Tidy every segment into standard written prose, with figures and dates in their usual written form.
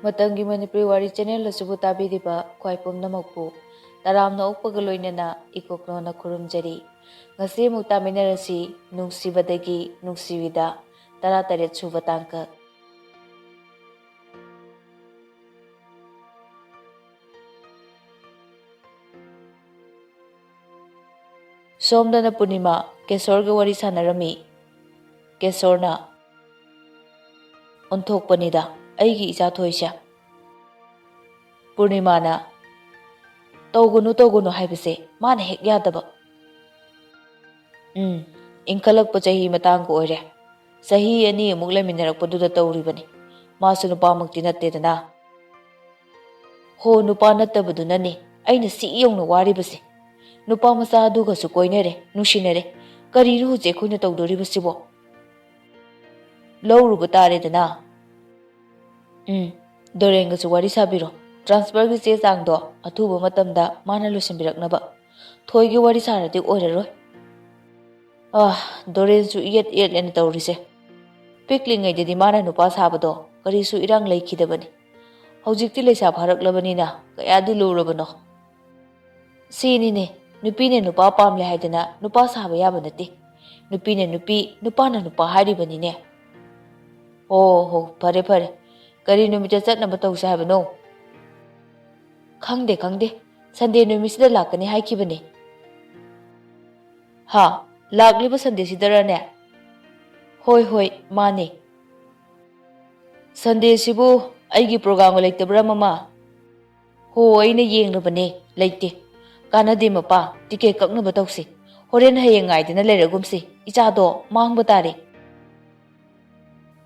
Matamgi Manipuri Wari channel asibu tabiriba khwai pumnamakpu taramna ukpaga loinana ikoknona khurumjari ngasi amuk taminarasi Nungshiba-dagi Nungshibida 13 suba tangkak. Somdana Purnima Kesorga wari sanarami Kesorna onthokpanida aigi icha thoisha Purnimana togunu haibase mana hek yadaba inkalakpa chahi matang ko oire sahi ani amuk leminarakpaduda tawribani masu nupamakti nattedana ho nupa nattabadunani aina si yongna waribase nupa masa aduga su koinare nushinare karinu huje khoina tawdoribasibo lawruba taredana Dorenga su wari sabiro transfer gi che changdo athuba matamda mana losimbiraknaba thoigi wari saradi oiraroi Doren su yet len tawrise piklingai dedi mana nupa sabado kari su irang leikhidabani hojikti leisa pharaklabani na kayadi lurabano sinine nupine nupa pamle haidana nupa saba yaba nati nupine nupi nupana nupa haribani ne ho pare kari numita chatnaba tawse habano khangde Sunday numisida lakani haikibani ha lagliba Sunday sidarane hoi mane Sunday sibu aigi program leitabra mama ho aina yenglabane leite kanade mapa ticket kaknaba tawse horen hayeng ngaidina leragumsi ichado mangba tare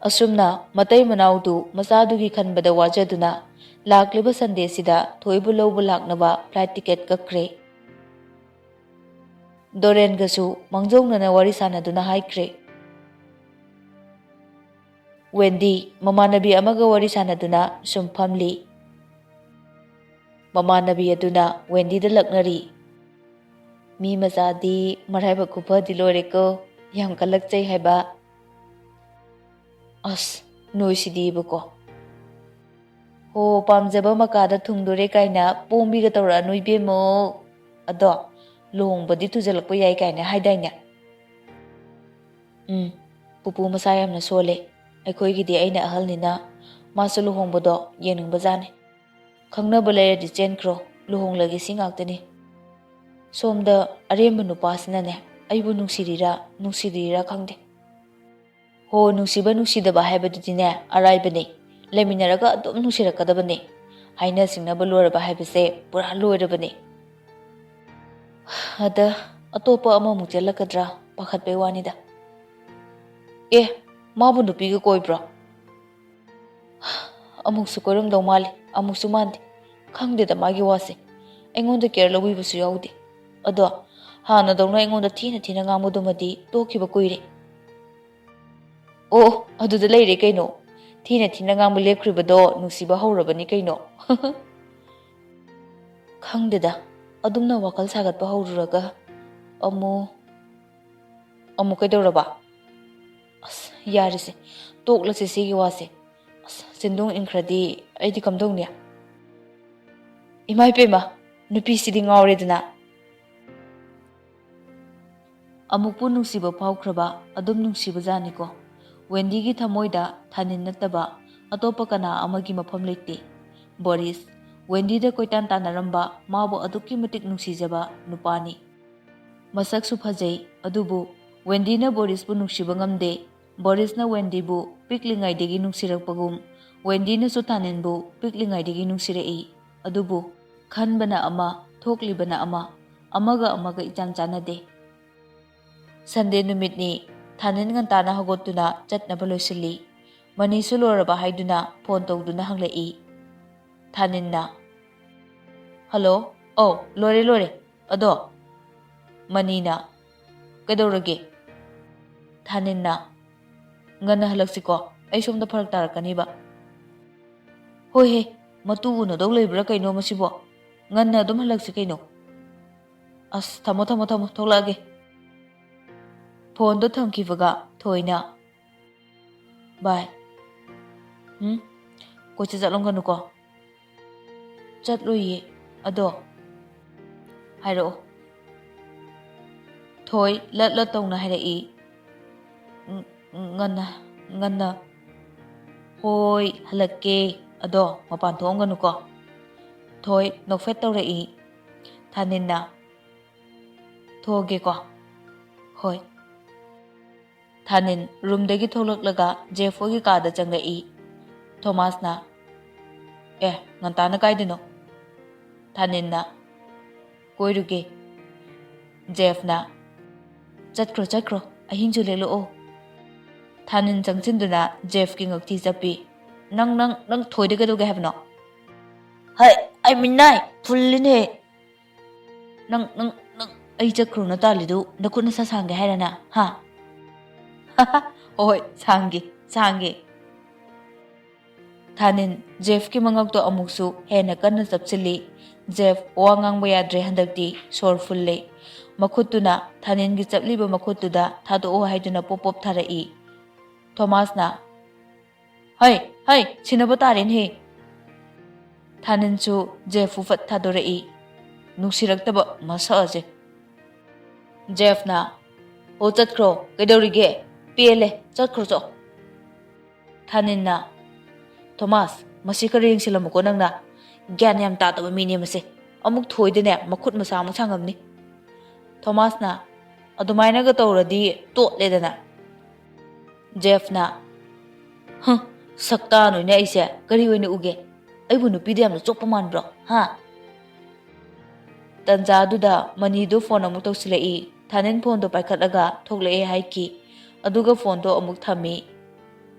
asumna matai manaudu masadugi khanbada wajaduna lakliba Sunday sida thoibu lawbu laknaba flight ticket kakre Doren gasu mangjongna wari sanaduna haikre Wendy mamanabi amaga wari sanaduna sumphamli mamanabi aduna Wendy da laknari mi mazadi maraiba kupa diloreko yam kalakchai haiba noisidi-bako ho pamjaba makada thungdore kaina pombiga tawra noibemo ado luhongbadi thujalakpa yai kaina haidaina pupu masa yamna sole aikhoigidi aina ahalnina masu luhongbado yeningbajane khangnaba layadi chenkro luhonglagi singaktani somda aremba nupasinane aibu nungsirira khangde ho nungsiba nungshidaba haibadudine araibane leminaraga adum nungsirakadabane haina singnaba loraba haibase pura loirabane ada atopa ama muchelakadra pakhatbe wanida mabu nupiga koibro amuksu koiramdaw mali amuksu mandi khangdeda magi wase aingonda care lawibasu yaude ado hana dawna aingonda thina ngamudumadi tokiba koire aduda leire kaino thina ngangbu lepkribado nungsiba hawrabani kaino khangdeda adumna wakal sagatpa hawruraga amu kaidoraba yarise toklase sigi wase sindung inkradi aidi kamdongnya imai pema nupi sidi ngawredana amukpu nungsiba phawkraba adum nungsiba janiko Wendy gi thamoida thanin nattaba atopa kana amagi mafam leite Boris Wendy da koitan tanaramba mabu adukki matik nungsijaba nupani masak su phajai adubu Wendy na Boris bu nungshiba ngamde Boris na Wendy bu piklingai degi nungsirakpagum Wendy na su thanin bu piklingai degi nungsirei adubu khanbana ama thoklibana ama amaga ichan chanade Sunday numitni Thanin ngantana hagotuna chatnaba loisili mani suloraba haiduna phone tawduna hanglai Thaninna hello lore ado manina kadorage Thaninna ngana halaksiko ai somda pharak tarakaniba hoi he matu uno daw leibra kaino masibo nganna dum halaksi kaino thamo tholage phone do thamkibaga thoina bye ꯀꯣꯏꯆꯠ ꯆꯠꯂꯝꯒꯅꯨꯀꯣ ꯆꯠꯂꯨꯏꯌꯦ ꯑꯗꯣ ꯍꯥꯏꯔꯛꯑꯣ ꯊꯣꯏ ꯂꯠ ꯂꯠ ꯇꯧꯅ ꯍꯥꯏꯔꯛꯏ ꯉꯟꯅ ꯍꯣꯏ ꯍꯜꯂꯛꯀꯦ ꯑꯗꯣ ꯃꯄꯥꯟ ꯊꯣꯛꯑꯝꯒꯅꯨꯀꯣ ꯊꯣꯏ ꯅꯣꯛꯐꯦꯠ ꯇꯧꯔꯛꯏ ꯊꯥꯅꯤꯟꯅ ꯊꯣꯛꯑꯒꯦꯀꯣ ꯍꯣꯏ ꯊꯥꯅꯤꯟ ꯔꯨꯝꯗꯒꯤ ꯊꯣꯛꯂꯛꯂꯒ ꯖꯦꯐ ꯍꯣꯏꯒꯤ ꯀꯥꯗ ꯆꯪꯂꯛꯏ ꯊꯣꯃꯥꯁꯅ ꯉꯟꯇꯥꯅ ꯀꯥꯏꯗꯅꯣ ꯊꯥꯅꯤꯟꯅ ꯀꯣꯏꯔꯨꯒꯦ ꯖꯦꯐꯅ ꯆꯠꯈ꯭ꯔꯣ ꯑꯍꯤꯡꯁꯨ ꯂꯦꯛꯂꯛꯑꯣ ꯊꯥꯅꯤꯟ ꯆꯪꯁꯤꯟꯗꯨꯅ ꯖꯦꯐꯀꯤ ꯉꯛꯊꯤ ꯆꯞꯄꯤ ꯅꯪ ꯊꯣꯏꯗ ꯀꯩꯗꯧꯒꯦ ꯍꯥꯏꯕꯅꯣ ꯍꯩ ꯑꯩ ꯃꯤꯅꯥꯏ ꯐꯨꯜꯂꯤꯅꯦ ꯅꯪ ꯑꯩ ꯆꯠꯈ꯭ꯔꯣꯅ ꯇꯥꯜꯂꯤꯗꯨ ꯅꯈꯨꯠ ꯅꯁꯥ ꯁꯥꯡꯒꯦ ꯍꯥꯏꯔꯅ ꯍꯥ ꯍꯣꯏ ꯁꯥꯡꯒꯦ ꯊꯥꯅꯤꯟ ꯖꯦꯐꯀꯤ ꯃꯉꯛꯇꯣ ꯑꯃꯨꯛꯁꯨ ꯍꯦꯟꯅ ꯀꯟꯅ ꯆꯞꯁꯤꯜꯂꯤ ꯖꯦꯐ ꯋꯥ ꯉꯥꯡꯕ ꯌꯥꯗ꯭ꯔꯦ ꯍꯟꯗꯛꯇꯤ ꯁꯣꯔ ꯐꯨꯜꯂꯦ ꯃꯈꯨꯠꯇꯨꯅ ꯊꯥꯅꯤꯟꯒꯤ ꯆꯞꯂꯤꯕ ꯃꯈꯨꯠꯇꯨꯗ ꯊꯥꯗꯣꯛꯑꯣ ꯍꯥꯏꯗꯨꯅ ꯄꯣꯞ ꯊꯥꯔꯛꯏ ꯊꯣꯃꯥꯁꯅ ꯍꯩ ꯁꯤꯟꯅꯕ ꯇꯥꯔꯦꯅꯦꯍꯦ ꯊꯥꯅꯤꯟꯁꯨ ꯖꯦꯐꯄꯨ ꯐꯠ ꯊꯥꯗꯣꯔꯛꯏ ꯅꯨꯡꯁꯤꯔꯛꯇꯕ ꯃꯁꯛ ꯑꯁꯦ ꯖꯦꯐꯅ ꯑꯣ ꯆꯠꯈ꯭ꯔꯣ ꯀꯩꯗꯧꯔꯤꯒꯦ ꯄꯦꯜꯂꯦ ꯆꯠꯈ꯭ꯔꯣ ꯊꯥꯅꯤꯟꯅ ꯊꯣꯃꯥꯁ ꯃꯁꯤ ꯈꯔ ꯌꯦꯡꯁꯤꯜꯂꯝꯃꯨꯀꯣ ꯅꯪꯅ ꯒ꯭ꯌꯥꯟ ꯌꯥꯝ ꯇꯥꯗꯕ ꯃꯤꯅꯦ ꯃꯁꯦ ꯑꯃꯨꯛ ꯊꯣꯏꯗꯅꯦ ꯃꯈꯨꯠ ꯃꯁꯥ ꯑꯃꯨꯛ ꯁꯥꯡꯉꯝꯅꯤ ꯊꯣꯃꯥꯁꯅ ꯑꯗꯨꯃꯥꯏꯅꯒ ꯇꯧꯔꯗꯤ ꯇꯣꯠꯂꯦꯗꯅ ꯖꯦꯐꯅ ꯁꯛꯇꯥꯅꯣꯏꯅꯦ ꯑꯩꯁꯦ ꯀꯔꯤ ꯑꯣꯏꯅ ꯎꯒꯦ ꯑꯩꯕꯨ ꯅꯨꯄꯤꯗ ꯌꯥꯝꯅ ꯆꯣꯞꯄ ꯃꯥꯟꯕ꯭ꯔꯣ ꯍꯥ ꯇꯟꯖꯥꯗꯨꯗ ꯃꯅꯤꯗꯨ ꯐꯣꯟ ꯑꯃꯨꯛ ꯇꯧꯁꯤꯜꯂꯛꯏ ꯊꯥꯅꯤꯟ ꯐꯣꯟꯗꯣ ꯄꯥꯏꯈꯠꯂꯒ ꯊꯣꯛꯂꯛꯑꯦ ꯍꯥꯏꯈꯤ ꯑꯗꯨꯒ ꯐꯣꯟꯗꯣ ꯑꯃꯨꯛ ꯊꯝꯃꯤ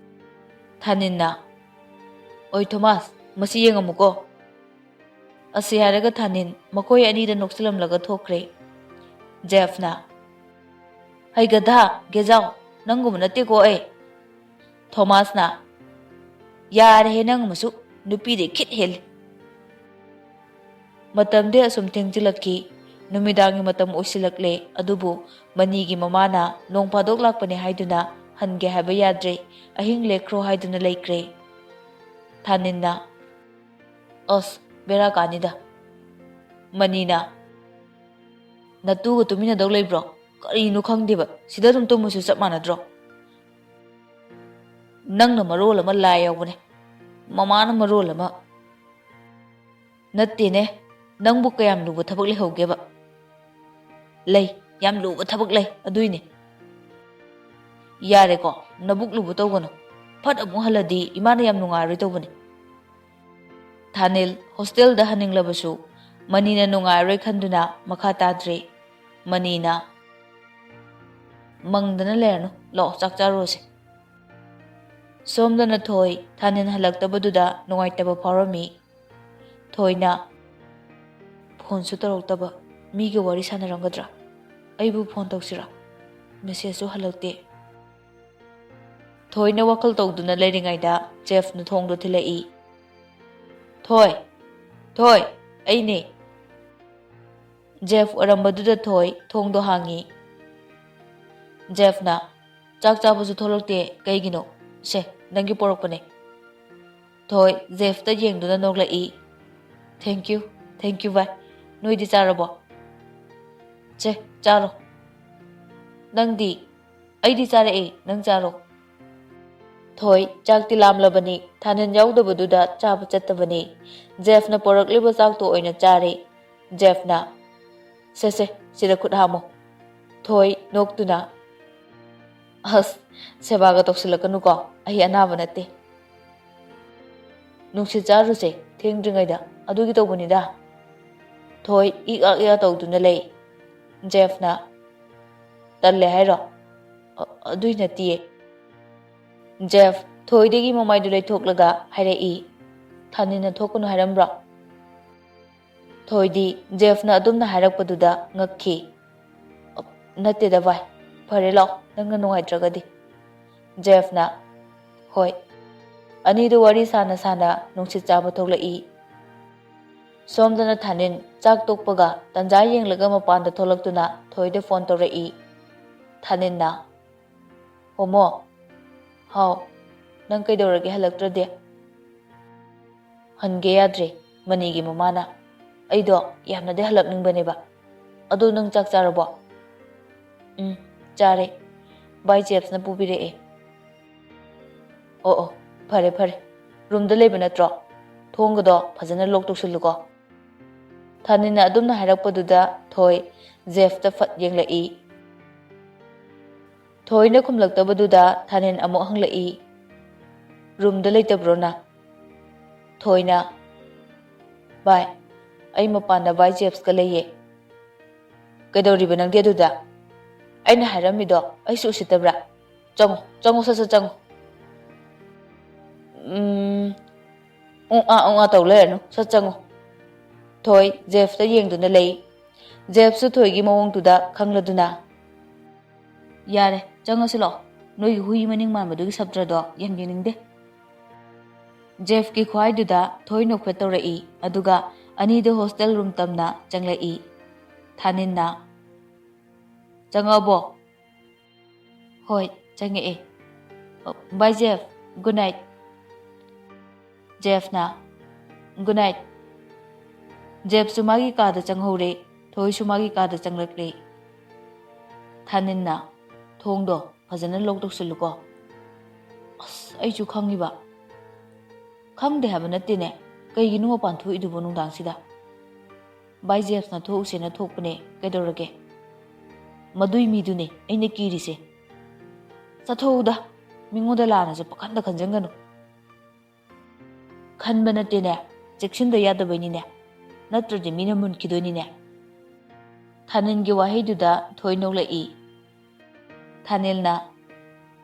ꯊꯥꯅꯤꯟꯅ ꯑꯣꯏ ꯊꯣꯃꯥꯁ ꯃꯁꯤ ꯌꯦꯡꯉꯝꯃꯨꯀꯣ ꯑꯁꯤ ꯍꯥꯏꯔꯒ ꯊꯥꯅꯤꯟ ꯃꯈꯣꯏ ꯑꯅꯤꯗ ꯅꯣꯛꯁꯤꯜꯂꯝꯂꯒ ꯊꯣꯛꯈ꯭ꯔꯦ ꯖꯦꯐꯅ ꯍꯩꯒꯗ ꯒꯦꯖꯥꯎ ꯅꯪꯒꯨꯝꯕ ꯅꯠꯇꯦꯀꯣ ꯑꯩ ꯊꯣꯃꯥꯁꯅ ꯌꯥꯔꯦꯍꯦ ꯅꯪ ꯑꯃꯁꯨ ꯅꯨꯄꯤꯗꯩ ꯈꯤꯠ ꯍꯦꯜꯂꯤ ꯃꯇꯝꯗꯤ ꯑꯁꯨꯝ ꯊꯦꯡꯖꯤꯜꯂꯛꯈꯤ ꯅꯨꯃꯤꯗꯥꯡꯒꯤ ꯃꯇꯝ ꯑꯣꯏꯁꯤꯜꯂꯛꯂꯦ ꯑꯗꯨꯕꯨ ꯃꯅꯤꯒꯤ ꯃꯃꯥꯅ ꯅꯣꯡ ꯐꯥꯗꯣꯛ ꯂꯥꯛꯄꯅꯦ ꯍꯥꯏꯗꯨꯅ ꯍꯟꯒꯦ ꯍꯥꯏꯕ ꯌꯥꯗ꯭ꯔꯦ ꯑꯍꯤꯡ ꯂꯦꯛꯈ꯭ꯔꯣ ꯍꯥꯏꯗꯨꯅ ꯂꯩꯈ꯭ꯔꯦ ꯊꯥꯅꯤꯟꯅ ꯑꯁ ꯕꯦꯔꯥ ꯀꯥꯅꯤꯗ ꯃꯅꯤꯅ ꯅꯇꯨꯒ ꯇꯨꯃꯤꯟꯅꯗꯧ ꯂꯩꯕ꯭ꯔꯣ ꯀꯔꯤꯅꯣ ꯈꯪꯗꯦꯕ ꯁꯤꯗ ꯑꯗꯨꯝ ꯇꯨꯝꯃꯁꯨ ꯆꯞ ꯃꯥꯟꯅꯗ꯭ꯔꯣ ꯅꯪꯅ ꯃꯔꯣꯜ ꯑꯃ ꯂꯥꯏ ꯌꯥꯎꯕꯅꯦ ꯃꯃꯥꯅ ꯃꯔꯣꯜ ꯑꯃ ꯅꯠꯇꯦꯅꯦ ꯅꯪꯕꯨ ꯀꯌꯥꯝ ꯂꯨꯕ ꯊꯕꯛ ꯂꯩꯍꯧꯒꯦꯕ ꯂꯩ ꯌꯥꯝ ꯂꯨꯕ ꯊꯕꯛ ꯂꯩ ꯑꯗꯨꯏꯅꯦ ꯌꯥꯔꯦꯀꯣ ꯅꯕꯨꯛ ꯂꯨꯕ ꯇꯧꯒꯅꯨ ꯐꯠ ꯑꯃꯨꯛ ꯍꯜꯂꯗꯤ ꯏꯃꯥꯅ ꯌꯥꯝ ꯅꯨꯡꯉꯥꯏꯔꯣꯏ ꯇꯧꯕꯅꯤ ꯊꯥꯅꯤꯜ ꯍꯣꯁꯇꯦꯜꯗ ꯍꯟꯅꯤꯡꯂꯕꯁꯨ ꯃꯅꯤꯅ ꯅꯨꯡꯉꯥꯏꯔꯣꯏ ꯈꯟꯗꯨꯅ ꯃꯈꯥ ꯇꯥꯗ꯭ꯔꯦ ꯃꯅꯤꯅ ꯃꯪꯗꯅ ꯂꯩꯔꯅꯨ ꯂꯥꯛꯑꯣ ꯆꯥꯛ ꯆꯥꯔꯨꯔꯁꯦ ꯁꯣꯝꯗꯅ ꯊꯣꯏ ꯊꯥꯅꯤꯟ ꯍꯜꯂꯛꯇꯕꯗꯨꯗ ꯅꯨꯡꯉꯥꯏꯇꯕ ꯐꯥꯎꯔꯝꯃꯤ ꯊꯣꯏꯅ ꯐꯣꯟꯁꯨ ꯇꯧꯔꯛꯇꯕ ꯃꯤꯒ ꯋꯥꯔꯤ ꯁꯥꯟꯅꯔꯝꯒꯗ꯭ꯔꯥ ꯑꯩꯕꯨ ꯐꯣꯟ ꯇꯧꯁꯤꯔꯥ ꯃꯦꯁꯦꯖꯁꯨ ꯍꯜꯂꯛꯇꯦ ꯊꯣꯏꯅ ꯋꯥꯈꯜ ꯇꯧꯗꯨꯅ ꯂꯩꯔꯤꯉꯩꯗ ꯖꯦꯐꯅ ꯊꯣꯡꯗꯣ ꯊꯤꯜꯂꯛꯏ ꯊꯣꯏ ꯑꯩꯅꯦ ꯖꯦꯐ ꯑꯣꯏꯔꯝꯕꯗꯨꯗ ꯊꯣꯏ ꯊꯣꯡꯗꯣ ꯍꯥꯡꯉꯤ ꯖꯦꯐꯅ ꯆꯥꯛ ꯆꯥꯕꯁꯨ ꯊꯣꯛꯂꯛꯇꯦ ꯀꯩꯒꯤꯅꯣ ꯁꯦ ꯅꯪꯒꯤ ꯄꯣꯔꯛꯄꯅꯦ ꯊꯣꯏ ꯖꯦꯐꯇ ꯌꯦꯡꯗꯨꯅ ꯅꯣꯛꯂꯛꯏ ꯊꯦꯡꯛ ꯌꯨ ꯚꯥꯏ ꯅꯣꯏꯗꯤ ꯆꯥꯔꯕꯣ ꯆꯦ ꯆꯥꯔꯣ ꯅꯪꯗꯤ ꯑꯩꯗꯤ ꯆꯥꯔꯛꯑꯦ ꯅꯪ ꯆꯥꯔꯣ ꯊꯣꯏ ꯆꯥꯛꯇꯤ ꯂꯥꯝꯂꯕꯅꯤ ꯊꯥꯅꯤꯟ ꯌꯥꯎꯗꯕꯗꯨꯗ ꯆꯥꯕ ꯆꯠꯇꯕꯅꯤ ꯖꯦꯐꯅ ꯄꯣꯔꯛꯂꯤꯕ ꯆꯥꯛꯇꯣ ꯑꯣꯏꯅ ꯆꯥꯔꯦ ꯖꯦꯐꯅ ꯁꯦ ꯁꯤꯗ ꯈꯨꯠ ꯍꯥꯝꯃꯣ ꯊꯣꯏ ꯅꯣꯛꯇꯨꯅ ꯑꯁ ꯁꯦꯕꯥꯒ ꯇꯧꯁꯤꯜꯂꯛꯀꯅꯨꯀꯣ ꯑꯩ ꯑꯅꯥꯕ ꯅꯠꯇꯦ ꯅꯨꯡꯁꯤꯠ ꯆꯥꯔꯨꯁꯦ ꯊꯦꯡꯗ꯭ꯔꯤꯉꯩꯗ ꯑꯗꯨꯒꯤ ꯇꯧꯕꯅꯤꯗ ꯊꯣꯏ ꯏꯛ ꯇꯧꯗꯨꯅ ꯂꯩ ꯖꯦꯐꯅ ꯇꯜꯂꯦ ꯍꯥꯏꯔꯣ ꯑꯗꯨꯏ ꯅꯠꯇꯤꯌꯦ ꯖꯦꯐ ꯊꯣꯏꯗꯒꯤ ꯃꯃꯥꯏꯗꯨ ꯂꯩꯊꯣꯛꯂꯒ ꯍꯥꯏꯔꯛꯏ ꯊꯥꯅꯤꯟꯅ ꯊꯣꯛꯀꯅꯨ ꯍꯥꯏꯔꯝꯕ꯭ꯔꯣ ꯊꯣꯏꯗꯤ ꯖꯦꯐꯅ ꯑꯗꯨꯝꯅ ꯍꯥꯏꯔꯛꯄꯗꯨꯗ ꯉꯛꯈꯤ ꯅꯠꯇꯦꯗ ꯚꯥꯏ ꯐꯔꯦ ꯂꯥꯛꯑꯣ ꯅꯪꯅ ꯅꯨꯡꯉꯥꯏꯇ꯭ꯔꯒꯗꯤ ꯖꯦꯐꯅ ꯍꯣꯏ ꯑꯅꯤꯗꯨ ꯋꯥꯔꯤ ꯁꯥꯅ ꯅꯨꯡꯁꯤꯠ ꯆꯥꯕ ꯊꯣꯛꯂꯛꯏ ꯁꯣꯝꯗꯅ ꯊꯥꯅꯤꯟ ꯆꯥꯛ ꯇꯣꯛꯄꯒ ꯇꯟꯖꯥ ꯌꯦꯡꯂꯒ ꯃꯄꯥꯟꯗ ꯊꯣꯛꯂꯛꯇꯨꯅ ꯊꯣꯏꯗ ꯐꯣꯟ ꯇꯧꯔꯛꯏ ꯊꯥꯅꯤꯟꯅ ꯍꯣꯃꯣ ꯍꯥꯎ ꯅꯪ ꯀꯩꯗꯧꯔꯒꯦ ꯍꯜꯂꯛꯇ꯭ꯔꯗꯤ Hꯟꯒꯦ ꯌꯥꯗ꯭ꯔꯦ ꯃꯅꯤꯒꯤ ꯃꯃꯥꯅ ꯑꯩꯗꯣ ꯌꯥꯝꯅꯗꯤ ꯍꯜꯂꯛꯅꯤꯡꯕꯅꯦꯕ ꯑꯗꯣ ꯅꯪ ꯆꯥꯛ ꯆꯥꯔꯕꯣ ꯆꯥꯔꯦ ꯕꯥꯏ ꯖꯦꯞꯁꯅ ꯄꯨꯕꯤꯔꯛꯑꯦ ꯑꯣ ꯐꯔꯦ ꯐꯔꯦ ꯔꯨꯝꯗ ꯂꯩꯕ ꯅꯠꯇ꯭ꯔꯣ ꯊꯣꯡꯒꯗꯣ ꯐꯖꯅ ꯂꯣꯛ ꯇꯧꯁꯤꯜꯂꯨꯀꯣ ꯊꯥꯅꯤꯟꯅ ꯑꯗꯨꯝꯅ ꯍꯥꯏꯔꯛꯄꯗꯨꯗ ꯊꯣꯏ ꯖꯦꯐꯇ ꯐꯠ ꯌꯦꯡꯂꯛꯏ ꯊꯣꯏꯅ ꯈꯨꯝꯂꯛꯇꯕꯗꯨꯗ ꯊꯥꯅꯤꯟ ꯑꯃꯨꯛ ꯍꯪꯂꯛꯏ ꯔꯨꯝꯗ ꯂꯩꯇꯕ꯭ꯔꯣꯅ ꯊꯣꯏꯅ ꯚꯥꯏ ꯑꯩ ꯃꯄꯥꯟꯗ ꯚꯥꯏ ꯖꯦꯞꯁꯀ ꯂꯩꯌꯦ ꯀꯩꯗꯧꯔꯤꯕ ꯅꯪꯗꯤ ꯑꯗꯨꯗ ꯑꯩꯅ ꯍꯥꯏꯔꯝꯃꯤꯗꯣ ꯑꯩꯁꯨ ꯎꯁꯤꯠꯇꯕ꯭ꯔꯥ ꯆꯪꯉꯣ ꯁꯠ ꯁꯠ ꯆꯪꯉꯣ ꯇꯧ ꯂꯩꯔꯅꯨ ꯁꯠ ꯆꯪꯉꯣ ꯊꯣꯏ ꯖꯦꯐꯇ ꯌꯦꯡꯗꯨꯅ ꯂꯩ ꯖꯦꯐꯁꯨ ꯊꯣꯏꯒꯤ ꯃꯑꯣꯡꯗꯨꯗ ꯈꯪꯂꯗꯨꯅ ꯌꯥꯔꯦ ꯆꯪꯉꯁꯤ ꯂꯥꯛꯑꯣ ꯅꯣꯏꯒꯤ ꯍꯨꯏ ꯃꯅꯤꯡ ꯃꯥꯟꯕꯗꯨꯒꯤ ꯁꯞꯇ꯭ꯔꯗꯣ ꯌꯥꯝ ꯌꯦꯡꯅꯤꯡꯗꯦ ꯖꯦꯐꯀꯤ ꯈ꯭ꯋꯥꯏꯗꯨꯗ ꯊꯣꯏ ꯅꯣꯛꯐꯦꯠ ꯇꯧꯔꯛꯏ ꯑꯗꯨꯒ ꯑꯅꯤꯗꯨ ꯍꯣꯁꯇꯦꯜ ꯔꯨꯝ ꯇꯝꯅ ꯆꯪꯂꯛꯏ ꯊꯥꯅꯤꯟꯅ ꯆꯪꯉꯛꯑꯕꯣ ꯍꯣꯏ ꯆꯪꯉꯛꯑꯦ ꯕꯥꯏ ꯖꯦꯐ ꯒꯨꯗ ꯅꯥꯏꯠ ꯖꯦꯐꯅ ꯒꯨꯗ ꯅꯥꯏꯠ ꯖꯦꯐꯁꯨ ꯃꯥꯒꯤ ꯀꯥꯗ ꯆꯪꯍꯧꯔꯦ ꯊꯣꯏꯁꯨ ꯃꯥꯒꯤ ꯀꯥꯗ ꯆꯪꯂꯛꯂꯦ ꯊꯥꯅꯤꯟꯅ ꯊꯣꯡꯗꯣ ꯐꯖꯅ ꯂꯣꯛ ꯇꯧꯁꯤꯜꯂꯨꯀꯣ ꯑꯁ ꯑꯩꯁꯨ ꯈꯪꯉꯤꯕ ꯈꯪꯗꯦ ꯍꯥꯏꯕ ꯅꯠꯇꯦꯅꯦ ꯀꯩꯒꯤꯅꯣ ꯃꯄꯥꯟ ꯊꯣꯛꯏꯗꯨꯕꯣ ꯅꯨꯡꯗꯥꯡꯁꯤꯗ ꯕꯥꯏ ꯖꯦꯐꯅ ꯊꯣꯛꯎꯁꯦꯅ ꯊꯣꯛꯄꯅꯦ ꯀꯩꯗꯧꯔꯒꯦ ꯃꯗꯨꯏ ꯃꯤꯗꯨꯅꯦ ꯑꯩꯅ ꯀꯤꯔꯤꯁꯦ ꯆꯠꯊꯣꯛꯎꯗ ꯃꯤꯉꯣꯟꯗ ꯂꯥꯟꯅꯁꯨ ꯄꯥꯈꯟꯗ ꯈꯟꯖꯟꯒꯅꯨ ꯈꯟꯕ ꯅꯠꯇꯦꯅꯦ ꯆꯦꯛꯁꯤꯟꯗ ꯌꯥꯗꯕꯩꯅꯤꯅꯦ ꯅꯠꯇ꯭ꯔꯗꯤ ꯃꯤꯅ ꯃꯨꯟꯈꯤꯗꯣꯏꯅꯤꯅꯦ ꯊꯥꯅꯤꯟꯒꯤ ꯋꯥꯍꯩꯗꯨꯗ ꯊꯣꯏ ꯅꯣꯛꯂꯛꯏ ꯊꯥꯅꯤꯜꯅ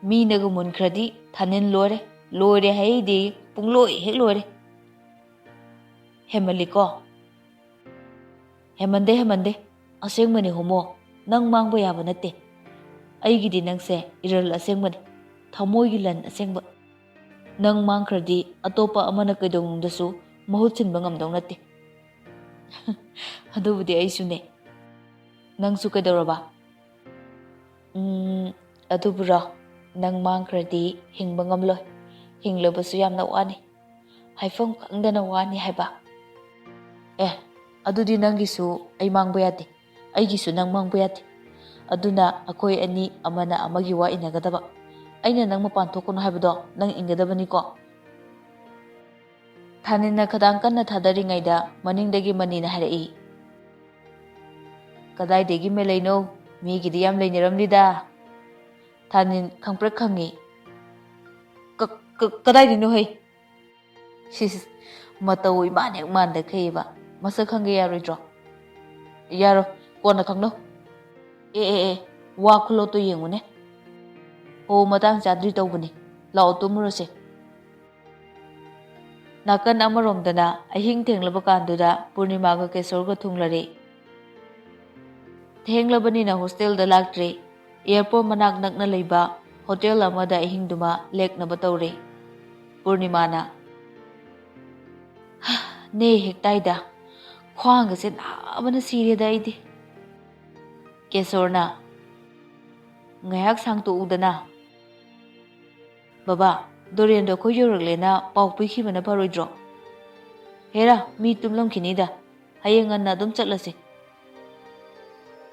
ꯃꯤꯅꯒ ꯃꯨꯟꯈ꯭ꯔꯗꯤ ꯊꯥꯅꯤꯟ ꯂꯣꯏꯔꯦ ꯂꯣꯏꯔꯦ ꯍꯥꯏꯗꯤ ꯄꯨꯡꯂꯣꯏ ꯍꯦꯛ ꯂꯣꯏꯔꯦ ꯍꯦꯃꯜꯂꯤꯀꯣ ꯍꯦꯃꯟꯗꯦ ꯑꯁꯦꯡꯕꯅꯤ ꯍꯣꯃꯣ ꯅꯪ ꯃꯥꯡꯕ ꯌꯥꯕ ꯅꯠꯇꯦ ꯑꯩꯒꯤꯗꯤ ꯅꯪꯁꯦ ꯏꯔꯜ ꯑꯁꯦꯡꯕꯅꯤ ꯊꯃꯣꯏꯒꯤ ꯂꯟ ꯑꯁꯦꯡꯕ ꯅꯪ ꯃꯥꯡꯈ꯭ꯔꯗꯤ ꯑꯇꯣꯞꯄ ꯑꯃꯅ ꯀꯩꯗꯧꯅꯨꯡꯗꯁꯨ ꯃꯍꯨꯠ ꯁꯤꯟꯕ ꯉꯝꯗꯧ ꯅꯠꯇꯦ ꯑꯗꯨꯕꯨꯗꯤ ꯑꯩꯁꯨꯅꯦ ꯅꯪꯁꯨ ꯀꯩꯗꯧꯔꯕ ꯑꯗꯨꯕꯨꯔꯣ ꯅꯪ ꯃꯥꯡꯈ꯭ꯔꯗꯤ ꯍꯤꯡꯕ ꯉꯝꯂꯣꯏ ꯍꯤꯡꯂꯕꯁꯨ ꯌꯥꯝꯅ ꯋꯥꯅꯤ ꯍꯥꯏꯐꯝ ꯈꯪꯗꯅ ꯋꯥꯅꯤ ꯍꯥꯏꯕ ꯑꯗꯨꯗꯤ ꯅꯪꯒꯤꯁꯨ ꯑꯩ ꯃꯥꯡꯕ ꯌꯥꯗꯦ ꯑꯩꯒꯤꯁꯨ ꯅꯪ ꯃꯥꯡꯕ ꯌꯥꯗꯦ ꯑꯗꯨꯅ ꯑꯩꯈꯣꯏ ꯑꯅꯤ ꯑꯃꯅ ꯑꯃꯒꯤ ꯋꯥ ꯏꯟꯅꯒꯗꯕ ꯑꯩꯅ ꯅꯪ ꯃꯄꯥꯟ ꯊꯣꯛꯀꯅꯨ ꯍꯥꯏꯕꯗꯣ ꯅꯪ ꯏꯟꯒꯗꯕꯅꯤꯀꯣ ꯊꯥꯅꯤꯟꯅ ꯈꯗꯥꯡ ꯀꯟꯅ ꯊꯥꯗꯔꯤꯉꯩꯗ ꯃꯅꯤꯡꯗꯒꯤ ꯃꯅꯤꯅ ꯍꯥꯏꯔꯛꯏ ꯀꯗꯥꯏꯗꯒꯤ ꯃꯦꯂꯩꯅꯣ ꯃꯤꯒꯤꯗꯤ ꯌꯥꯝ ꯂꯩꯅꯔꯝꯂꯤꯗ ꯊꯥꯅꯤꯟ ꯈꯪꯄ꯭ꯔꯦꯛ ꯈꯪꯉꯤ ꯀꯗꯥꯏꯗꯩꯅꯣ ꯍꯩ ꯃꯇꯧ ꯏꯃꯥꯟ ꯍꯦꯛ ꯃꯥꯟꯗꯈꯩꯕ ꯃꯁꯛ ꯈꯪꯒꯦ ꯌꯥꯔꯣꯏꯗ꯭ꯔꯣ ꯌꯥꯔꯣꯏ ꯀꯣꯟꯅ ꯈꯪꯅꯧ ꯋꯥ ꯈꯨꯂꯣꯠꯇꯣ ꯌꯦꯡꯉꯨꯅꯦ ꯃꯇꯥꯡ ꯆꯥꯗ꯭ꯔꯤ ꯇꯧꯕꯅꯤ ꯂꯥꯛꯑꯣ ꯇꯨꯝꯃꯨꯔꯁꯦ ꯅꯥꯀꯟ ꯑꯃꯔꯣꯝꯗꯅ ꯑꯍꯤꯡ ꯊꯦꯡꯂꯕ ꯀꯥꯟꯗꯨꯗ ꯄꯨꯔꯅꯤꯃꯥꯒ ꯀꯦꯁꯣꯔꯒ ꯊꯨꯡꯂꯔꯦ ꯊꯦꯡꯂꯕꯅꯤꯅ ꯍꯣꯁꯇꯦꯜꯗ ꯂꯥꯛꯇ꯭ꯔꯦ ꯑꯦꯌꯔꯄꯣꯔꯠ ꯃꯅꯥꯛ ꯅꯛꯅ ꯂꯩꯕ ꯍꯣꯇꯦꯜ ꯑꯃꯗ ꯑꯍꯤꯡꯗꯨꯃ ꯂꯦꯛꯅꯕ ꯇꯧꯔꯦ ꯄꯨꯔꯅꯤꯃꯥꯅ ꯅꯦ ꯍꯦꯛ ꯇꯥꯏꯗ ꯈ꯭ꯋꯥꯡꯒꯁꯦ ꯅꯥꯕꯅ ꯁꯤꯔꯦꯗ ꯑꯩꯗꯤ ꯀꯦꯁꯣꯔꯅ ꯉꯥꯏꯍꯥꯛ ꯁꯥꯡꯇꯣꯛꯎꯗꯅ ꯕꯕꯥ ꯗꯣꯔꯦꯟꯗꯣ ꯑꯩꯈꯣꯏ ꯌꯧꯔꯛꯂꯦꯅ ꯄꯥꯎ ꯄꯤꯈꯤꯕꯅ ꯐꯔꯣꯏꯗ꯭ꯔꯣ ꯍꯦꯔꯥ ꯃꯤ ꯇꯨꯝꯂꯝꯈꯤꯅꯤꯗ ꯍꯌꯦꯡ ꯉꯟꯅ ꯑꯗꯨꯝ ꯆꯠꯂꯁꯤ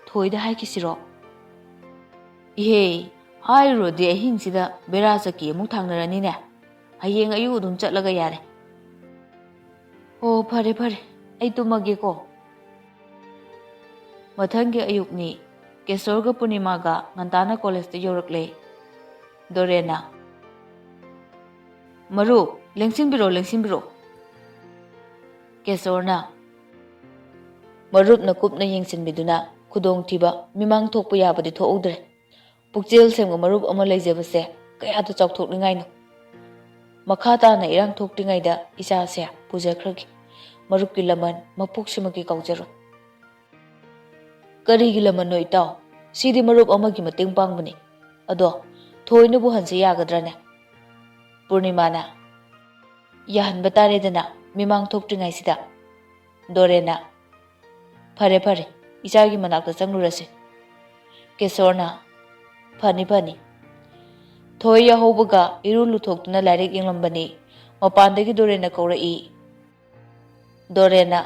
ꯊꯣꯏꯗ ꯍꯥꯏꯈꯤꯁꯤꯔꯣ ꯏꯍꯦ ꯍꯥꯏꯔꯨꯔꯗꯤ ꯑꯍꯤꯡꯁꯤꯗ ꯕꯦꯔꯥ ꯆꯛꯀꯤ ꯑꯃꯨꯛ ꯊꯥꯡꯅꯔꯅꯤꯅꯦ ꯍꯌꯦꯡ ꯑꯌꯨꯛ ꯑꯗꯨꯝ ꯆꯠꯂꯒ ꯌꯥꯔꯦ ꯐꯔꯦ ꯑꯩ ꯇꯨꯝꯃꯒꯦꯀꯣ ꯃꯊꯪꯒꯤ ꯑꯌꯨꯛꯅꯤ ꯀꯦꯁꯣꯔꯒ ꯄꯨꯔꯅꯤꯃꯥꯒ ꯉꯟꯇꯥꯅ ꯀꯣꯂꯦꯖꯇ ꯌꯧꯔꯛꯂꯦ ꯗꯣꯔꯦꯟꯅ ꯃꯔꯨꯞ ꯂꯦꯡꯁꯤꯟꯕꯤꯔꯣ ꯀꯦꯁꯣꯔꯅ ꯃꯔꯨꯞꯅ ꯀꯨꯞꯅ ꯌꯦꯡꯁꯤꯟꯕꯤꯗꯨꯅ ꯈꯨꯗꯣꯡꯊꯤꯕ ꯃꯤꯃꯥꯡ ꯊꯣꯛꯄ ꯌꯥꯕꯗꯤ ꯊꯣꯛꯍꯧꯗ꯭ꯔꯦ ꯄꯨꯛꯆꯦꯜ ꯁꯦꯡꯕ ꯃꯔꯨꯞ ꯑꯃ ꯂꯩꯖꯕꯁꯦ ꯀꯌꯥꯗ ꯆꯥꯎꯊꯣꯛꯅꯤꯡꯉꯥꯏꯅꯣ ꯃꯈꯥ ꯇꯥꯅ ꯏꯔꯥꯡ ꯊꯣꯛꯇ꯭ꯔꯤꯉꯩꯗ ꯏꯆꯥꯁꯦ ꯄꯨꯖꯈ꯭ꯔꯒꯦ ꯃꯔꯨꯞꯀꯤ ꯂꯃꯟ ꯃꯄꯣꯛꯁꯤꯃꯛꯀꯤ ꯀꯥꯎꯖꯔꯣꯏ ꯀꯔꯤꯒꯤ ꯂꯃꯟꯅꯣ ꯏꯇꯥꯎ ꯁꯤꯗꯤ ꯃꯔꯨꯞ ꯑꯃꯒꯤ ꯃꯇꯦꯡ ꯄꯥꯡꯕꯅꯤ ꯑꯗꯣ ꯊꯣꯏꯅꯕꯨ ꯍꯟꯁꯦ ꯌꯥꯒꯗ꯭ꯔꯅꯦ ꯄꯨꯔꯅꯤꯃꯥꯅ ꯌꯥꯍꯟꯕ ꯇꯥꯔꯦꯗꯅ ꯃꯤꯃꯥꯡ ꯊꯣꯛꯇ꯭ꯔꯤꯉꯩꯁꯤꯗ ꯗꯣꯔꯦꯟꯅ ꯐꯔꯦ ꯏꯆꯥꯒꯤ ꯃꯅꯥꯛꯇ ꯆꯪꯂꯨꯔꯁꯤ ꯀꯦꯁꯣꯔꯅ ꯐꯅꯤ ꯊꯣꯏ ꯌꯥꯍꯧꯕꯒ ꯏꯔꯨ ꯂꯨꯊꯣꯛꯇꯨꯅ ꯂꯥꯏꯔꯤꯛ ꯌꯦꯡꯂꯝꯕꯅꯤ ꯃꯄꯥꯟꯗꯒꯤ ꯗꯣꯔꯦꯟꯅ ꯀꯧꯔꯛꯏ ꯗꯣꯔꯦꯟꯅ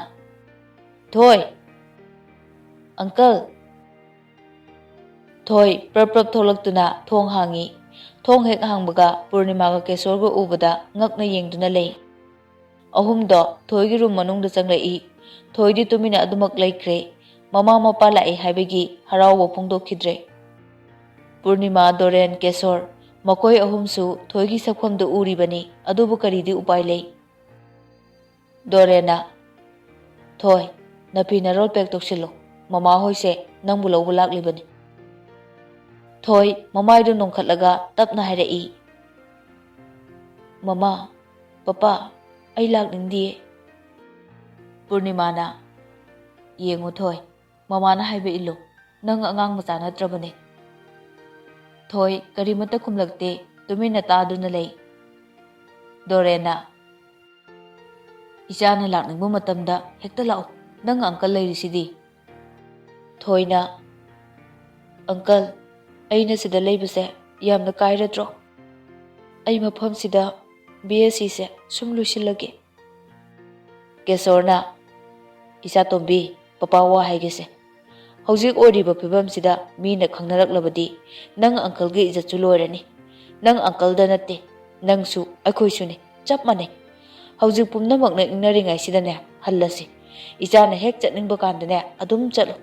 ꯊꯣꯏ ꯑꯪꯀꯜ ꯊꯣꯏ ꯄ꯭ꯔꯞ ꯄ꯭ꯔꯞ ꯊꯣꯛꯂꯛꯇꯨꯅ ꯊꯣꯡ ꯍꯥꯡꯉꯤ ꯊꯣꯡ ꯍꯦꯛ ꯍꯥꯡꯕꯒ ꯄꯨꯔꯅꯤꯃꯥꯒ ꯀꯦꯁꯣꯔꯒ ꯎꯕꯗ ꯉꯛꯅ ꯌꯦꯡꯗꯨꯅ ꯂꯩ ꯑꯍꯨꯝꯗꯣ ꯊꯣꯏꯒꯤ ꯔꯨꯝ ꯃꯅꯨꯡꯗ ꯆꯪꯂꯛꯏ ꯊꯣꯏꯗꯤ ꯇꯨꯃꯤꯟꯅ ꯑꯗꯨꯃꯛ ꯂꯩꯈ꯭ꯔꯦ ꯃꯃꯥ ꯃꯄꯥ ꯂꯥꯛꯑꯦ ꯍꯥꯏꯕꯒꯤ ꯍꯔꯥꯎꯕ ꯐꯣꯡꯗꯣꯛꯈꯤꯗ꯭ꯔꯦ ꯄꯨꯔꯅꯤꯃꯥ ꯗꯣꯔꯦꯟ ꯀꯦꯁꯣꯔ ꯃꯈꯣꯏ ꯑꯍꯨꯝꯁꯨ ꯊꯣꯏꯒꯤ ꯁꯛꯐꯝꯗꯨ ꯎꯔꯤꯕꯅꯤ ꯑꯗꯨꯕꯨ ꯀꯔꯤꯗꯤ ꯎꯄꯥꯏ ꯂꯩ ꯗꯣꯔꯦꯟꯅ ꯊꯣꯏ ꯅꯐꯤ ꯅꯔꯣꯜ ꯄꯦꯛ ꯇꯧꯁꯤꯜꯂꯨ ꯃꯃꯥ ꯍꯣꯏꯁꯦ ꯅꯪꯕꯨ ꯂꯧꯕ ꯂꯥꯛꯂꯤꯕꯅꯤ ꯊꯣꯏ ꯃꯃꯥꯏꯗꯨ ꯅꯣꯡꯈꯠꯂꯒ ꯇꯞꯅ ꯍꯥꯏꯔꯛꯏ ꯃꯃꯥ ꯄꯄꯥ ꯑꯩ ꯂꯥꯛꯅꯤꯡꯗꯤꯌꯦ ꯄꯨꯔꯅꯤꯃꯥꯅ ꯌꯦꯡꯉꯨ ꯊꯣꯏ ꯃꯃꯥꯅ ꯍꯥꯏꯕ ꯏꯜꯂꯨ ꯅꯪ ꯑꯉꯥꯡ ꯃꯆꯥ ꯅꯠꯇ꯭ꯔꯕꯅꯤ ꯊꯣꯏ ꯀꯔꯤꯃꯠꯇ ꯈꯨꯝꯂꯛꯇꯦ ꯇꯨꯃꯤꯟꯅ ꯇꯥꯗꯨꯅ ꯂꯩ ꯗꯣꯔꯦꯟꯅ ꯏꯆꯥꯅ ꯂꯥꯛꯅꯤꯡꯕ ꯃꯇꯝꯗ ꯍꯦꯛꯇ ꯂꯥꯛꯎ ꯅꯪ ꯑꯪꯀꯜ ꯂꯩꯔꯤꯁꯤꯗꯤ ꯊꯣꯏꯅ ꯑꯪꯀꯜ ꯑꯩꯅ ꯁꯤꯗ ꯂꯩꯕꯁꯦ ꯌꯥꯝꯅ ꯀꯥꯏꯔꯗ꯭ꯔꯣ ꯑꯩ ꯃꯐꯝꯁꯤꯗ BSCꯁꯦ ꯁꯨꯝ ꯂꯣꯏꯁꯤꯜꯂꯒꯦ ꯀꯦꯁꯣꯔꯅ ꯏꯆꯥꯇꯣꯝꯕꯤ ꯄꯄꯥ ꯋꯥ ꯍꯥꯏꯒꯦꯁꯦ ꯍꯧꯖꯤꯛ ꯑꯣꯏꯔꯤꯕ ꯐꯤꯕꯝꯁꯤꯗ ꯃꯤꯅ ꯈꯪꯅꯔꯛꯂꯕꯗꯤ ꯅꯪ ꯑꯪꯀꯜꯒꯤ ꯏꯖꯠꯁꯨ ꯂꯣꯏꯔꯅꯤ ꯅꯪ ꯑꯪꯀꯜꯗ ꯅꯠꯇꯦ ꯅꯪꯁꯨ ꯑꯩꯈꯣꯏꯁꯨꯅꯤ ꯆꯞ ꯃꯥꯟꯅꯩ ꯍꯧꯖꯤꯛ ꯄꯨꯝꯅꯃꯛꯅ ꯏꯪꯅꯔꯤꯉꯩꯁꯤꯗꯅꯦ ꯍꯜꯂꯁꯤ ꯏꯆꯥꯅ ꯍꯦꯛ ꯆꯠꯅꯤꯡꯕ ꯀꯥꯟꯗꯅꯦ ꯑꯗꯨꯝ ꯆꯠꯂꯨ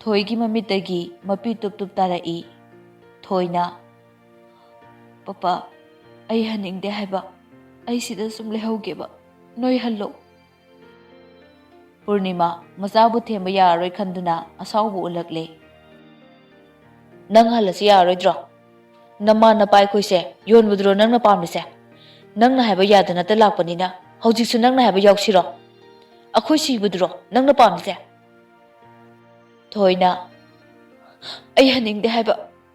ꯊꯣꯏꯒꯤ ꯃꯃꯤꯠꯇꯒꯤ ꯃꯄꯤ ꯇꯨꯞ ꯇꯨꯞ ꯇꯥꯔꯛꯏ ꯊꯣꯏꯅ ꯄꯄꯥ ꯑꯩ ꯍꯟꯅꯤꯡꯗꯦ ꯍꯥꯏꯕ ꯑꯩ ꯁꯤꯗ ꯁꯨꯝ ꯂꯩꯍꯧꯒꯦꯕ ꯅꯣꯏ ꯍꯜꯂꯣ ꯄꯨꯔꯅꯤꯃꯥ ꯃꯆꯥꯕꯨ ꯊꯦꯝꯕ ꯌꯥꯔꯔꯣꯏ ꯈꯟꯗꯨꯅ ꯑꯁꯥꯎꯕ ꯎꯠꯂꯛꯂꯦ ꯅꯪ ꯍꯜꯂꯁꯤ ꯌꯥꯔꯣꯏꯗ꯭ꯔꯣ ꯅꯃꯥ ꯅꯄꯥ ꯑꯩꯈꯣꯏꯁꯦ ꯌꯣꯟꯕꯗꯨꯔꯣ ꯅꯪꯅ ꯄꯥꯝꯃꯤꯁꯦ ꯅꯪꯅ ꯍꯥꯏꯕ ꯌꯥꯗꯅꯇ ꯂꯥꯛꯄꯅꯤꯅ ꯍꯧꯖꯤꯛꯁꯨ ꯅꯪꯅ ꯍꯥꯏꯕ ꯌꯥꯎꯁꯤꯔꯣ ꯑꯩꯈꯣꯏ ꯁꯤꯕꯗꯨꯔꯣ ꯅꯪꯅ ꯄꯥꯝꯃꯤꯁꯦ ꯊꯣꯏꯅ ꯑꯩ ꯍꯟꯅꯤꯡꯗꯦ ꯍꯥꯏꯕ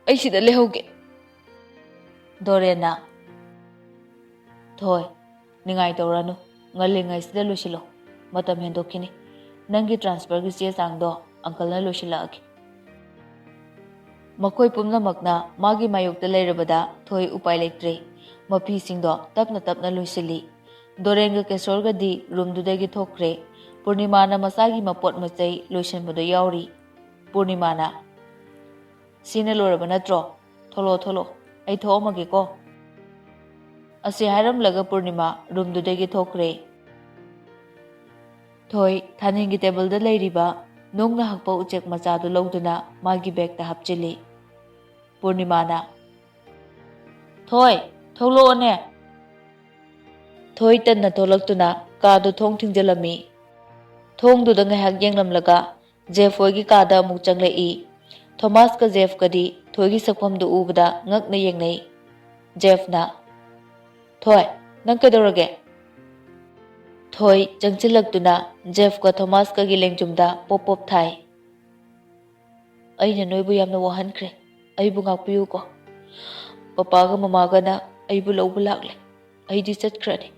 ꯑꯩ ꯁꯤꯗ ꯂꯩꯍꯧꯒꯦ ꯗꯣꯔꯦꯟꯅ ꯊꯣꯏ ꯅꯤꯡꯉꯥꯏ ꯇꯧꯔꯅꯨ ꯉꯜꯂꯤꯉꯩꯁꯤꯗ ꯂꯣꯏꯁꯤꯜꯂꯣ ꯃꯇꯝ ꯍꯦꯟꯗꯣꯛꯈꯤꯅꯤ ꯅꯪꯒꯤ ꯇ꯭ꯔꯥꯟꯁꯐꯔꯒꯤ ꯆꯦ ꯆꯥꯡꯗꯣ ꯑꯪꯀꯜꯅ ꯂꯣꯏꯁꯤꯜꯂꯛꯑꯒꯦ ꯃꯈꯣꯏ ꯄꯨꯝꯅꯃꯛꯅ ꯃꯥꯒꯤ ꯃꯥꯌꯣꯛꯇ ꯂꯩꯔꯕꯗ ꯊꯣꯏ ꯎꯄꯥꯏ ꯂꯩꯇ꯭ꯔꯦ ꯃꯐꯤꯁꯤꯡꯗꯣ ꯇꯞꯅ ꯇꯞꯅ ꯂꯣꯏꯁꯤꯜꯂꯤ ꯗꯣꯔꯦꯟꯒ ꯀꯦꯁꯣꯔꯒꯗꯤ ꯔꯨꯝꯗꯨꯗꯒꯤ ꯊꯣꯛꯈ꯭ꯔꯦ ꯄꯨꯔꯅꯤꯃꯥꯅ ꯃꯆꯥꯒꯤ ꯃꯄꯣꯠ ꯃꯆꯩ ꯂꯣꯏꯁꯤꯟꯕꯗꯣ ꯌꯥꯎꯔꯤ ꯄꯨꯔꯅꯤꯃꯥꯅ ꯁꯤꯅ ꯂꯣꯏꯔꯕ ꯅꯠꯇ꯭ꯔꯣ ꯊꯣꯛꯂꯛꯑꯣ ꯑꯩ ꯊꯣꯛꯑꯝꯃꯒꯦꯀꯣ ꯑꯁꯤ ꯍꯥꯏꯔꯝꯂꯒ ꯄꯨꯔꯅꯤꯃꯥ ꯔꯨꯝꯗꯨꯗꯒꯤ ꯊꯣꯛꯈ꯭ꯔꯦ ꯊꯣꯏ ꯊꯥꯅꯤꯡꯒꯤ ꯇꯦꯕꯜꯗ ꯂꯩꯔꯤꯕ ꯅꯨꯡꯅ ꯍꯛꯄ ꯎꯆꯦꯛ ꯃꯆꯥꯗꯨ ꯂꯧꯗꯨꯅ ꯃꯥꯒꯤ ꯕꯦꯒꯇ ꯍꯥꯞꯆꯤꯜꯂꯤ ꯄꯨꯔꯅꯤꯃꯥꯅ ꯊꯣꯏ ꯊꯣꯛꯂꯛꯑꯣꯅꯦ ꯊꯣꯏ ꯇꯟꯅ ꯊꯣꯛꯂꯛꯇꯨꯅ ꯀꯥꯗꯨ ꯊꯣꯡ ꯊꯤꯡꯖꯤꯜꯂꯝꯃꯤ ꯊꯣꯡꯗꯨꯗ ꯉꯥꯏꯍꯥꯛ ꯌꯦꯡꯂꯝꯂꯒ ꯖꯦꯐ ꯍꯣꯏꯒꯤ ꯀꯥꯗ ꯑꯃꯨꯛ ꯆꯪꯂꯛꯏ ꯊꯣꯃꯥꯁꯀ ꯖꯦꯐꯀꯗꯤ ꯊꯣꯏꯒꯤ ꯁꯛꯐꯝꯗꯨ ꯎꯕꯗ ꯉꯛꯅ ꯌꯦꯡꯅꯩ ꯖꯦꯐꯅ ꯊꯣꯏ ꯅꯪ ꯀꯩꯗꯧꯔꯒꯦ ꯊꯣꯏ ꯆꯪꯁꯤꯜꯂꯛꯇꯨꯅ ꯖꯦꯐꯀ ꯊꯣꯃꯥꯁꯀꯒꯤ ꯂꯦꯡꯖꯨꯝꯗ ꯄꯣꯞ ꯄꯣꯞ ꯊꯥꯏ ꯑꯩꯅ ꯅꯣꯏꯕꯨ ꯌꯥꯝꯅ ꯋꯥꯍꯟꯈ꯭ꯔꯦ ꯑꯩꯕꯨ ꯉꯥꯛꯄꯤꯌꯨꯀꯣ ꯄꯄꯥꯒ ꯃꯃꯥꯒꯅ ꯑꯩꯕꯨ ꯂꯧꯕ ꯂꯥꯛꯂꯦ ꯑꯩꯗꯤ ꯆꯠꯈ꯭ꯔꯅꯤ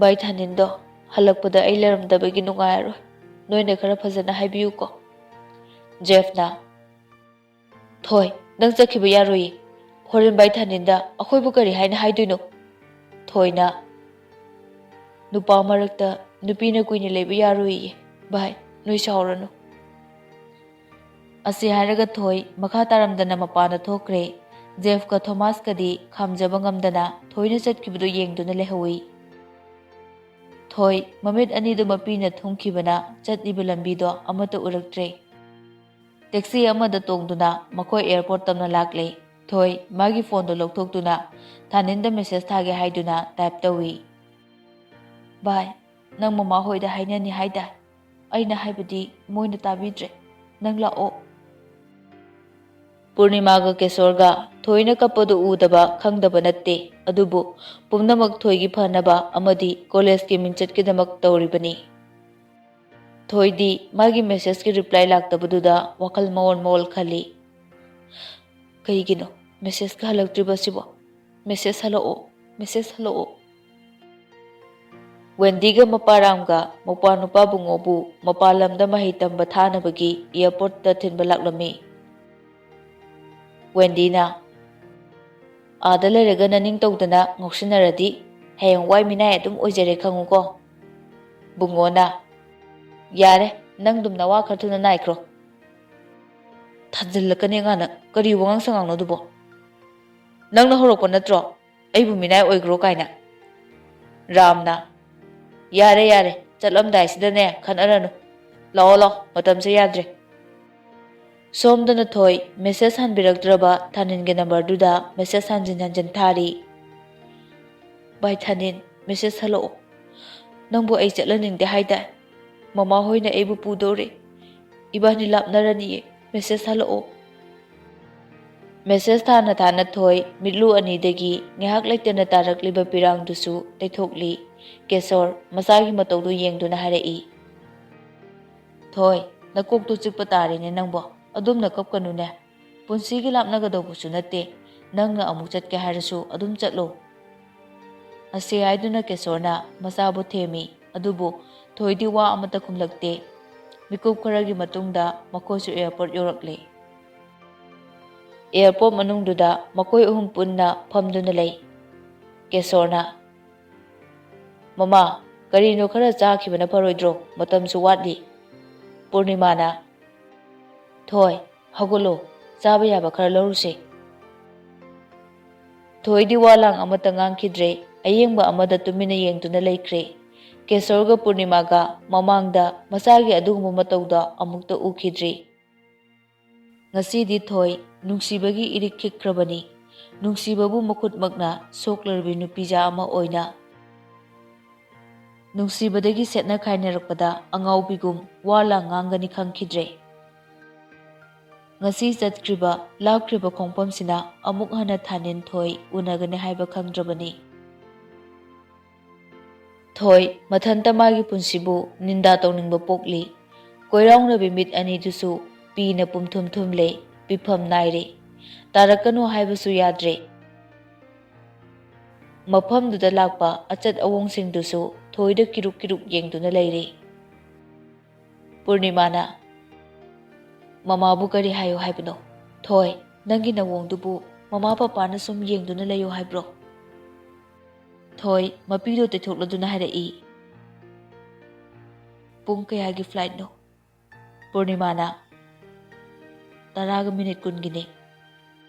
ꯚꯥꯏ ꯊꯥꯅꯤꯟꯗꯣ ꯍꯜꯂꯛꯄꯗ ꯑꯩ ꯂꯩꯔꯝꯗꯕꯒꯤ ꯅꯨꯡꯉꯥꯏꯔꯣꯏ ꯅꯣꯏꯅ ꯈꯔ ꯐꯖꯅ ꯍꯥꯏꯕꯤꯌꯨꯀꯣ ꯖꯦꯐꯅ ꯊꯣꯏ ꯅꯪ ꯆꯠꯈꯤꯕ ꯌꯥꯔꯣꯏꯌꯦ ꯍꯣꯔꯦꯟ ꯚꯥꯏ ꯊꯥꯅꯤꯟꯗ ꯑꯩꯈꯣꯏꯕꯨ ꯀꯔꯤ ꯍꯥꯏꯅ ꯍꯥꯏꯗꯣꯏꯅꯣ ꯊꯣꯏꯅ ꯅꯨꯄꯥ ꯃꯔꯛꯇ ꯅꯨꯄꯤꯅ ꯀꯨꯏꯅ ꯂꯩꯕ ꯌꯥꯔꯣꯏꯌꯦ ꯚꯥꯏ ꯅꯣꯏ ꯁꯥꯎꯔꯅꯨ ꯑꯁꯤ ꯍꯥꯏꯔꯒ ꯊꯣꯏ ꯃꯈꯥ ꯇꯥꯔꯝꯗꯅ ꯃꯄꯥꯟꯗ ꯊꯣꯛꯈ꯭ꯔꯦ ꯖꯦꯐꯀ ꯊꯣꯃꯥꯁꯀꯗꯤ ꯈꯥꯝꯖꯕ ꯉꯝꯗꯅ ꯊꯣꯏꯅ ꯆꯠꯈꯤꯕꯗꯨ ꯌꯦꯡꯗꯨꯅ ꯂꯩꯍꯧꯏ ꯊꯣꯏ ꯃꯃꯤꯠ ꯑꯅꯤꯗꯨ ꯃꯄꯤꯅ ꯊꯨꯡꯈꯤꯕꯅ ꯆꯠꯂꯤꯕ ꯂꯝꯕꯤꯗꯣ ꯑꯃꯠꯇ ꯎꯔꯛꯇ꯭ꯔꯦ ꯇꯦꯛꯁꯤ ꯑꯃꯗ ꯇꯣꯡꯗꯨꯅ ꯃꯈꯣꯏ ꯑꯦꯌꯔꯄꯣꯔꯠ ꯇꯝꯅ ꯂꯥꯛꯂꯦ ꯊꯣꯏ ꯃꯥꯒꯤ ꯐꯣꯟꯗꯣ ꯂꯧꯊꯣꯛꯇꯨꯅ ꯊꯥꯅꯤꯟꯗ ꯃꯦꯁꯦꯖ ꯊꯥꯒꯦ ꯍꯥꯏꯗꯨꯅ ꯇꯥꯏꯞ ꯇꯧꯏ ꯚꯥꯏ ꯅꯪ ꯃꯃꯥ ꯍꯣꯏꯗ ꯍꯥꯏꯅꯅꯤ ꯍꯥꯏꯗꯥꯏ ꯑꯩꯅ ꯍꯥꯏꯕꯗꯤ ꯃꯣꯏꯅ ꯇꯥꯕꯤꯗ꯭ꯔꯦ ꯅꯪ ꯂꯥꯛꯑꯣ ꯄꯨꯔꯅꯤꯃꯥꯒ ꯀꯦꯁꯣꯔꯒ ꯊꯣꯏꯅ ꯀꯞꯄꯗꯨ ꯎꯗꯕ ꯈꯪꯗꯕ ꯅꯠꯇꯦ ꯑꯗꯨꯕꯨ ꯄꯨꯝꯅꯃꯛ ꯊꯣꯏꯒꯤ ꯐꯅꯕ ꯑꯃꯗꯤ ꯀꯣꯂꯦꯖꯀꯤ ꯃꯤꯡꯆꯠꯀꯤꯗꯃꯛ ꯇꯧꯔꯤꯕꯅꯤ ꯊꯣꯏꯗꯤ ꯃꯥꯒꯤ ꯃꯦꯁꯦꯖꯀꯤ ꯔꯤꯄ꯭ꯂꯥꯏ ꯂꯥꯛꯇꯕꯗꯨꯗ ꯋꯥꯈꯜ ꯃꯑꯣꯜ ꯈꯜꯂꯤ ꯀꯩꯒꯤꯅꯣ ꯃꯦꯁꯦꯖꯀ ꯍꯜꯂꯛꯇ꯭ꯔꯤꯕꯁꯤꯕꯣ ꯃꯦꯁꯦꯖ ꯍꯜꯂꯛꯑꯣ ꯋꯦꯟꯗꯤꯒ ꯃꯄꯥꯔꯥꯝꯒ ꯃꯄꯥ ꯅꯨꯄꯥ ꯕꯨꯡꯉꯣꯕꯨ ꯃꯄꯥꯟ ꯂꯝꯗ ꯃꯍꯩ ꯇꯝꯕ ꯊꯥꯅꯕꯒꯤ ꯑꯦꯌꯔꯄꯣꯔꯠꯇ ꯊꯤꯟꯕ ꯂꯥꯛꯂꯝꯃꯤ ꯋꯦꯟꯗꯤꯅ ꯑꯥꯗ ꯂꯩꯔꯒ ꯅꯅꯤꯡ ꯇꯧꯗꯅ ꯉꯥꯎꯁꯤꯟꯅꯔꯗꯤ ꯍꯌꯦꯡ ꯋꯥꯏ ꯃꯤꯅꯥꯏ ꯑꯗꯨꯝ ꯑꯣꯏꯖꯔꯦ ꯈꯪꯉꯨꯀꯣ. ꯕꯨꯡꯉꯣꯅ ꯌꯥꯔꯦ ꯅꯪ ꯗꯨꯝ ꯅꯋꯥ ꯈꯔ ꯊꯨꯅ ꯅꯥꯏꯈ꯭ꯔꯣ. ꯊꯥꯖꯤꯜꯂꯛꯀꯅꯤ ꯑꯉꯥꯡꯅ ꯀꯔꯤ ꯋꯥꯉꯥꯡ ꯁꯉꯥꯡꯅꯣ ꯑꯗꯨꯕꯣ. ꯅꯪꯅ ꯍꯧꯔꯛꯄ ꯅꯠꯇ꯭ꯔꯣ ꯑꯩꯕꯨ ꯃꯤꯅꯥꯏ ꯑꯣꯏꯈ꯭ꯔꯣ ꯀꯥꯏꯅ. ꯔꯥꯝꯅ ꯌꯥꯔꯦ ꯌꯥꯔꯦ ꯆꯠꯂꯝꯗꯥꯏꯁꯤꯗꯅꯦ ꯈꯠꯅꯔꯅꯨ. ꯂꯥꯛꯑꯣ ꯂꯥꯛꯑꯣ ꯃꯇꯝꯁꯦ ꯌꯥꯗ꯭ꯔꯦ. ꯁꯣꯝꯗꯅ ꯊꯣꯏ ꯃꯦꯁꯦꯖ ꯍꯟꯕꯤꯔꯛꯇ꯭ꯔꯕ ꯊꯥꯅꯤꯟꯒꯤ ꯅꯝꯕꯔꯗꯨꯗ ꯃꯦꯁꯦꯖ ꯍꯟꯖꯤꯟ ꯍꯟꯖꯤꯟ ꯊꯥꯔꯤ. ꯚꯥꯏ ꯊꯥꯅꯤꯟ ꯃꯦꯁꯦꯖ ꯍꯜꯂꯛꯑꯣ. ꯅꯪꯕꯨ ꯑꯩ ꯆꯠꯍꯟꯅꯤꯡꯗꯦ ꯍꯥꯏꯗꯥꯏ. ꯃꯃꯥ ꯍꯣꯏꯅ ꯑꯩꯕꯨ ꯄꯨꯗꯧꯔꯦ. ꯏꯕꯥꯅꯤ ꯂꯥꯞꯅꯔꯅꯤꯌꯦ. ꯃꯦꯁꯦꯖ ꯍꯜꯂꯛꯑꯣ. ꯃꯦꯁꯦꯖ ꯊꯥꯅ ꯊꯥꯅ ꯊꯣꯏ ꯃꯤꯠꯂꯨ ꯑꯅꯤꯗꯒꯤ ꯉꯥꯏꯍꯥꯛ ꯂꯩꯇꯅ ꯇꯥꯔꯛꯂꯤꯕ ꯄꯤꯔꯥꯡꯗꯨꯁꯨ ꯇꯩꯊꯣꯛꯂꯤ. ꯀꯦꯁꯣꯔ ꯃꯆꯥꯒꯤ ꯃꯇꯧꯗꯨ ꯌꯦꯡꯗꯨꯅ ꯍꯥꯏꯔꯛꯏ. ꯊꯣꯏ ꯅꯀꯣꯛꯇꯨ ꯆꯤꯛꯄ ꯇꯥꯔꯦꯅꯦ ꯅꯪꯕꯣ. ꯑꯗꯨꯝꯅ ꯀꯞꯀꯅꯨꯅꯦ. ꯄꯨꯟꯁꯤꯒꯤ ꯂꯥꯞꯅꯒꯗꯧꯕꯁꯨ ꯅꯠꯇꯦ. ꯅꯪꯅ ꯑꯃꯨꯛ ꯆꯠꯀꯦ ꯍꯥꯏꯔꯁꯨ ꯑꯗꯨꯝ ꯆꯠꯂꯣ. ꯑꯁꯤ ꯍꯥꯏꯗꯨꯅ ꯀꯦꯁꯣꯔꯅ ꯃꯆꯥꯕꯨ ꯊꯦꯝꯃꯤ. ꯑꯗꯨꯕꯨ ꯊꯣꯏꯗꯤ ꯋꯥ ꯑꯃꯠꯇ ꯈꯨꯝꯂꯛꯇꯦ. ꯃꯤꯀꯨꯞ ꯈꯔꯒꯤ ꯃꯇꯨꯡꯗ ꯃꯈꯣꯏꯁꯨ ꯑꯦꯌꯔꯄꯣꯔꯠ ꯌꯧꯔꯛꯂꯦ. ꯑꯦꯌꯔꯄꯣꯔꯠ ꯃꯅꯨꯡꯗꯨꯗ ꯃꯈꯣꯏ ꯑꯍꯨꯝ ꯄꯨꯟꯅ ꯐꯝꯗꯨꯅ ꯂꯩ. ꯀꯦꯁꯣꯔꯅ ꯃꯃꯥ ꯀꯔꯤꯅꯣ ꯈꯔ ꯆꯥꯈꯤꯕꯅ ꯐꯔꯣꯏꯗ꯭ꯔꯣ ꯃꯇꯝꯁꯨ ꯋꯥꯠꯂꯤ. ꯄꯨꯔꯅꯤꯃꯥꯅ ꯊꯣꯏ ꯍꯧꯒꯠꯂꯣ ꯆꯥꯕ ꯌꯥꯕ ꯈꯔ ꯂꯧꯔꯨꯁꯦ. ꯊꯣꯏꯗꯤ ꯋꯥꯂꯥꯡ ꯑꯃꯠꯇ ꯉꯥꯡꯈꯤꯗ꯭ꯔꯦ. ꯑꯌꯦꯡꯕ ꯑꯃꯗ ꯇꯨꯃꯤꯟꯅ ꯌꯦꯡꯗꯨꯅ ꯂꯩꯈ꯭ꯔꯦ. ꯀꯦꯁꯣꯔꯒ ꯄꯨꯔꯅꯤꯃꯥꯒ ꯃꯃꯥꯡꯗ ꯃꯆꯥꯒꯤ ꯑꯗꯨꯒꯨꯝꯕ ꯃꯇꯧꯗ ꯑꯃꯨꯛꯇ ꯎꯈꯤꯗ꯭ꯔꯤ. ꯉꯁꯤꯗꯤ ꯊꯣꯏ ꯅꯨꯡꯁꯤꯕꯒꯤ ꯏꯔꯤꯛ ꯈꯤꯛꯈ꯭ꯔꯕꯅꯤ. ꯅꯨꯡꯁꯤꯕꯕꯨ ꯃꯈꯨꯠꯃꯛꯅ ꯁꯣꯛꯂꯔꯕꯤ ꯅꯨꯄꯤꯖꯥ ꯑꯃ ꯑꯣꯏꯅ ꯅꯨꯡꯁꯤꯕꯗꯒꯤ ꯁꯦꯠꯅ ꯈꯥꯏꯅꯔꯛꯄꯗ ꯑꯉꯥꯎꯕꯤꯒꯨꯝ ꯋꯥꯂꯥꯡ ꯉꯥꯡꯒꯅꯤ ꯈꯪꯈꯤꯗ꯭ꯔꯦ. ꯉꯁꯤ ꯆꯠꯈ꯭ꯔꯤꯕ ꯂꯥꯞꯈ꯭ꯔꯤꯕ ꯈꯣꯡꯐꯝꯁꯤꯅ ꯑꯃꯨꯛ ꯍꯟꯅ ꯊꯥꯅꯤꯟ ꯊꯣꯏ ꯎꯅꯒꯅꯤ ꯍꯥꯏꯕ ꯈꯪꯗ꯭ꯔꯕꯅꯤ. ꯊꯣꯏ ꯃꯊꯟꯇ ꯃꯥꯒꯤ ꯄꯨꯟꯁꯤꯕꯨ ꯅꯤꯟꯗꯥ ꯇꯧꯅꯤꯡꯕ ꯄꯣꯛꯂꯤ. ꯀꯣꯏꯔꯥꯎꯅꯕꯤ ꯃꯤꯠ ꯑꯅꯤꯗꯨꯁꯨ ꯄꯤꯅ ꯄꯨꯝꯊꯨꯝ ꯊꯨꯝꯂꯦ. ꯄꯤꯐꯝ ꯅꯥꯏꯔꯦ. ꯇꯥꯔꯛꯀꯅꯨ ꯍꯥꯏꯕꯁꯨ ꯌꯥꯗ꯭ꯔꯦ. ꯃꯐꯝꯗꯨꯗ ꯂꯥꯛꯄ ꯑꯆꯠ ꯑꯋꯣꯡꯁꯤꯡꯗꯨꯁꯨ ꯊꯣꯏꯗ ꯀꯤꯔꯨꯛ ꯀꯤꯔꯨꯛ ꯌꯦꯡꯗꯨꯅ ꯂꯩꯔꯤ. ꯄꯨꯔꯅꯤꯃꯥꯅ ꯃꯃꯥꯕꯨ ꯀꯔꯤ ꯍꯥꯏꯌꯨ ꯍꯥꯏꯕꯅꯣ. ꯊꯣꯏ ꯅꯪꯒꯤ ꯅꯋꯣꯡꯗꯨꯕꯨ ꯃꯃꯥ ꯄꯄꯥꯅ ꯁꯨꯝ ꯌꯦꯡꯗꯨꯅ ꯂꯩꯌꯨ ꯍꯥꯏꯕ꯭ꯔꯣ. ꯊꯣꯏ ꯃꯄꯤꯗꯣ ꯇꯩꯊꯣꯛꯂꯗꯨꯅ ꯍꯥꯏꯔꯛꯏ. ꯄꯨꯡ ꯀꯌꯥꯒꯤ ꯐ꯭ꯂꯥꯏꯠꯅꯣ. ꯄꯨꯔꯅꯤꯃꯥꯅ 10:20